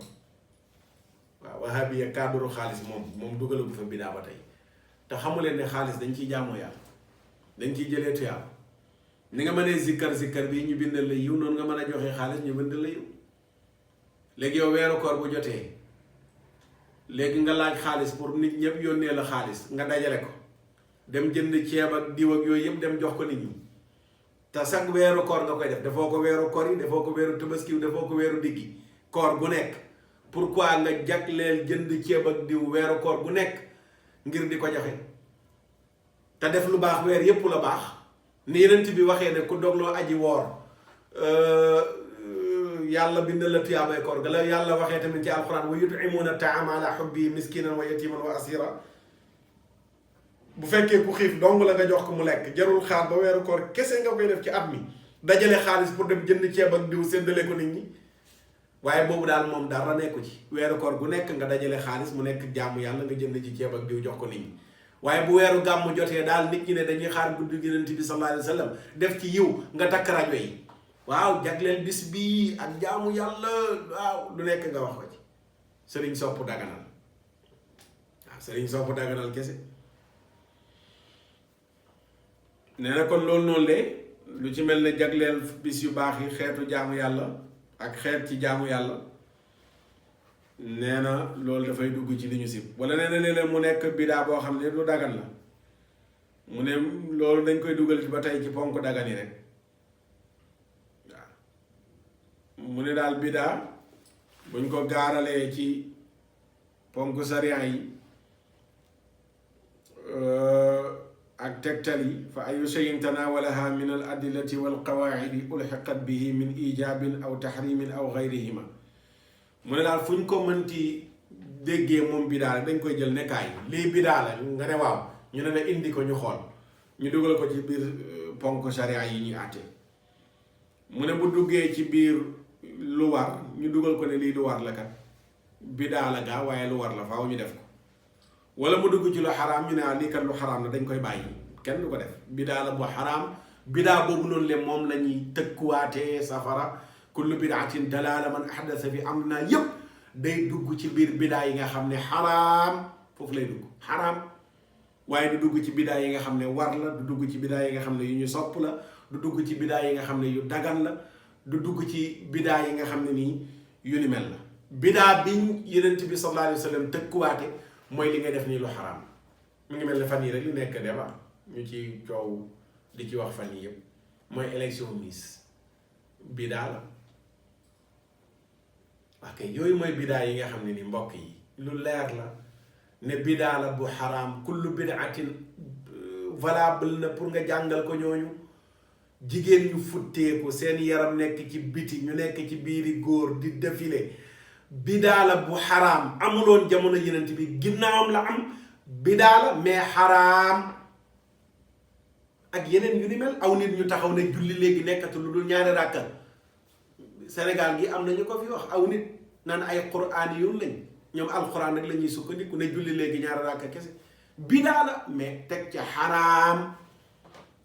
waaw wahabiya cadre xaalis moom dugalagu fa bidaa ba tey te xamuleen ne xaalis dañ ciy jaamoo yàlla dañ ciy jëlee tuyaab ni nga mënee zikkar bi ñu bindal la yiw noonu nga mën a joxe xaalis ñu bindal la yiw léegi yow weeru koor bu jotee léegi nga laaj xaalis pour nit ñëpp yónnee la xaalis nga dajale ko dem jënd ceeb ak diw ak yooyu yëpp dem jox ko nit ñi te sax weeru koor nga koy def dafoo ko weeru koor yi dafoo ko weeru tabaski dafoo ko weeru diggi koor gu nekk pourquoi nga jagleel jënd ceeb ak diw weeru koor gu nekk ngir di ko joxe te def lu baax weer yépp la baax ni Yonent bi waxee ne ku dogloo aji woor yàlla bind la tuyaabay koor ga la yàlla waxee tamit ci alquran wa yut'imuuna ta'aama ala hubbihi miskinan wa yatiman wa asira bu fekkee ku xiif dong la nga jox ko mu lekk jarul xaar ba weeru koor kese nga koy def ci at mi dajale xaalis pour dem jënd ceeb ak diw séddale ko nit ñi waaye boobu daal moom dara nekku ci weeru koor gu nekk nga dajale xaalis mu nekk jaamu yàlla nga jënd ci ceeb ak diw jox ko nit ñi waaye bu weeru gàmmu jotee daal nit ñi ne dañuy xaar guddi Yonent bi sallallahu alayhi wa sallam def ci yiw nga takk rajo yi waaw jagleel bis bii ak jaamu yàlla waaw lu nekk nga wax ko ci sëriñ sopp daganal waaw sëriñ sopp daganal kese. nee na kon loolu noonu de lu ci mel ne jagleel bis yu baax yi xeetu jaamu yàlla ak xeet ci jaamu yàlla nee na loolu dafay dugg ci li ñu sib. wala nee na léeg-léeg mu nekk bidaa boo xam ne lu dagan la mu ne loolu dañ koy dugal ci ba tey ci ponk dagan yi rek waaw mu ne daal bidaa buñ ko gaaralee ci ponk sariya yi ak tegtal yi fa ayu shayin tanawalaha min al adillati wal qawaidi ulxiqat bihi min ijabin aw tahrimin aw gayrihima mu ne daal fu ñu ko mënti déggee moom bidaa dañ koy jël nekkaay lii bidaa la nga ne waaw ñu ne la indi ko ñu xool ñu dugal ko ci biir ponk sharia yi ñuy àtte mu ne bu duggee ci biir lu war ñu dugal ko ne lii lu war la kat bidaa la gaa waaye lu war la faaw ñu def ko wala mu dugg ci lu xaraam ñu ne lii kat lu xaraam la dañ koy bàyyi kenn du ko def bidaa la bu xaraam bidaa boobu noonu le moom la ñuy tëkkuwaatee safara kullu bidaatin dalaala man ahdasa fi amrina yëpp day dugg ci biir bidaa yi nga xam ne xaraam foofu lay dugg xaraam waaye du dugg ci bidaa yi nga xam ne war la du dugg ci bidaa yi nga xam ne yu ñu sopp la du dugg ci bidaa yi nga xam ne yu dagan la du dugg ci bidaa yi nga xam ne nii yu ni mel la bidaa biñ Yonent bi sallallahu alayhi wa sallam tëkkuwaate mooy li ngay def nii lu xaraam mu ngi mel ne fan yii rek li nekk débat ñu ci coow di ci wax fan yii yëpp mooy élection Miss bidaa la ok yooyu mooy bidaa yi nga xam ne ni mbokk yi lu leer la ne bidaa la bu xaraam kullu bidaatin valable na pour nga jàngal ko ñooñu jigéen ñu futteeku seen yaram nekk ci biti ñu nekk ci biiri góor di défilé bidaa la bu xaraam amuloon jamono Yonent bi ginnaawam la am bidaa la mais xaraam ak yeneen yu ni mel aw nit ñu taxaw ne julli léegi nekkatu lu dul ñaari ràkka Sénégal gi am na ñu ko fi wax aw nit naan ay quraan yoon lañ ñoom alquran rek la ñuy sukkandiku ne julli léegi ñaari ràkka kese bidaa la mais teg ca xaraam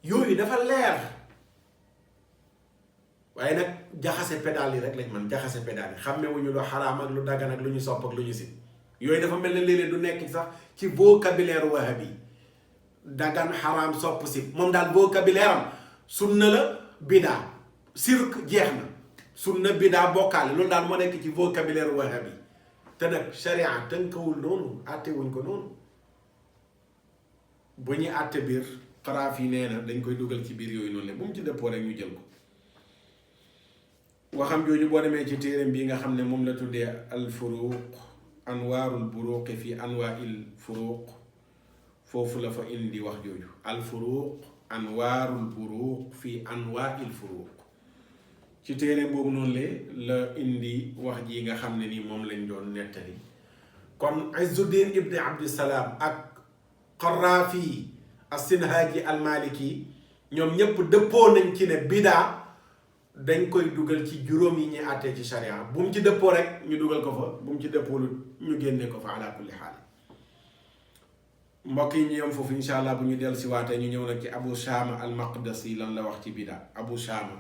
yooyu dafa leer waaye nag jaxase pédale yi rek lañ man jaxase pédale yi xàmmewuñu lu xaraam ak lu dagan ak lu ñu sopp ak lu ñu si yooyu dafa mel ne léeg-léeg du nekk sax ci vocabulaire wahabi dagan xaraam sopp si moom daal vocabulaire am sunna la bidaa sirk jeex na sunna bidaa bokkaale loolu daal moo nekk ci vocabulaire wahabi te nag sharia tënkawul noonu àtte wuñ ko noonu bu ñu àtte biir xaraaf yi nee na dañ koy dugal ci biir yooyu noonu la bu mu ci dëppoo rek ñu jël ko waxam jooju boo demee ci téereem bii nga xam ne moom la tuddee al furuq anwaarul buruqi fi anwaa'il furuq foofu la fa indi wax jooju al furuq anwaarul buruq fi anwaa'il furuq ci téere boobu noonu la indi wax ji nga xam ne ni moom lañ doon nettali kon Izzuddin ibn Abdissalaam ak Qaraafi as-Sinhaaji al-Maliki ñoom ñépp dëppoo nañ ci ne bidaa dañ koy dugal ci juróom yi ñuy àttee ci sharia bu mu ci dëppoo rek ñu dugal ko fa bu mu ci dëppoo ñu génne ko fa ala kulli xaal mbokk yi ñu yem foofu insha allah bu ñu dellu si waatee ñu ñëw nag ci Abu Shama al Maqdisi lan la wax ci bidaa Abu Shama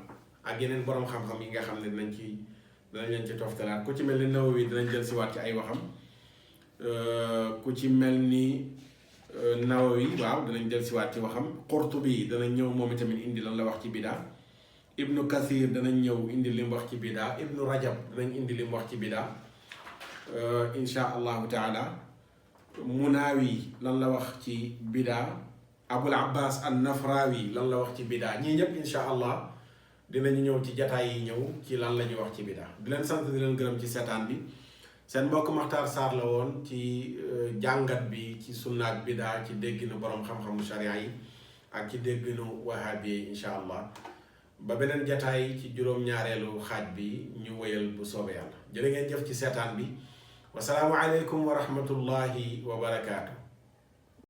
ak yeneen boroom xam-xam yi nga xam ne dinañ leen ci toftalaat ku ci mel ni Nawawi dinañ jël si waat ci ay waxam ku ci mel ni Nawawi waaw dinañ jël si waat ci waxam Qurtubi danañ ñëw moom itamit indi lan la wax ci bidaa Ibnu Kathir danañ ñëw indi li mu wax ci bidaa Ibnu Rajab danañ indi li mu wax ci bidaa insha allahu taala Munaawi lan la wax ci bidaa Abul Abbas an Nafrawi lan la wax ci bidaa ñii ñëpp insha allah dinañu ñëw ci jataay yi ñëw ci lan la ñuy wax ci bidaa di leen sant di leen gërëm ci seetaan bi seen mbokk Makhtar Sarr la woon ci jàngat bi ci sunnaak bidaa ci dégginu boroom xam-xamu sharia yi ak ci dégginu wahabi yi insha allah ba beneen jataay ci juróom-ñaareelu xaaj bi ñu wéyal bu soobee yàlla jërë ngeen jëf ci seetaan bi wasalaamu aleykum wa rahmatullahi wa barakaatu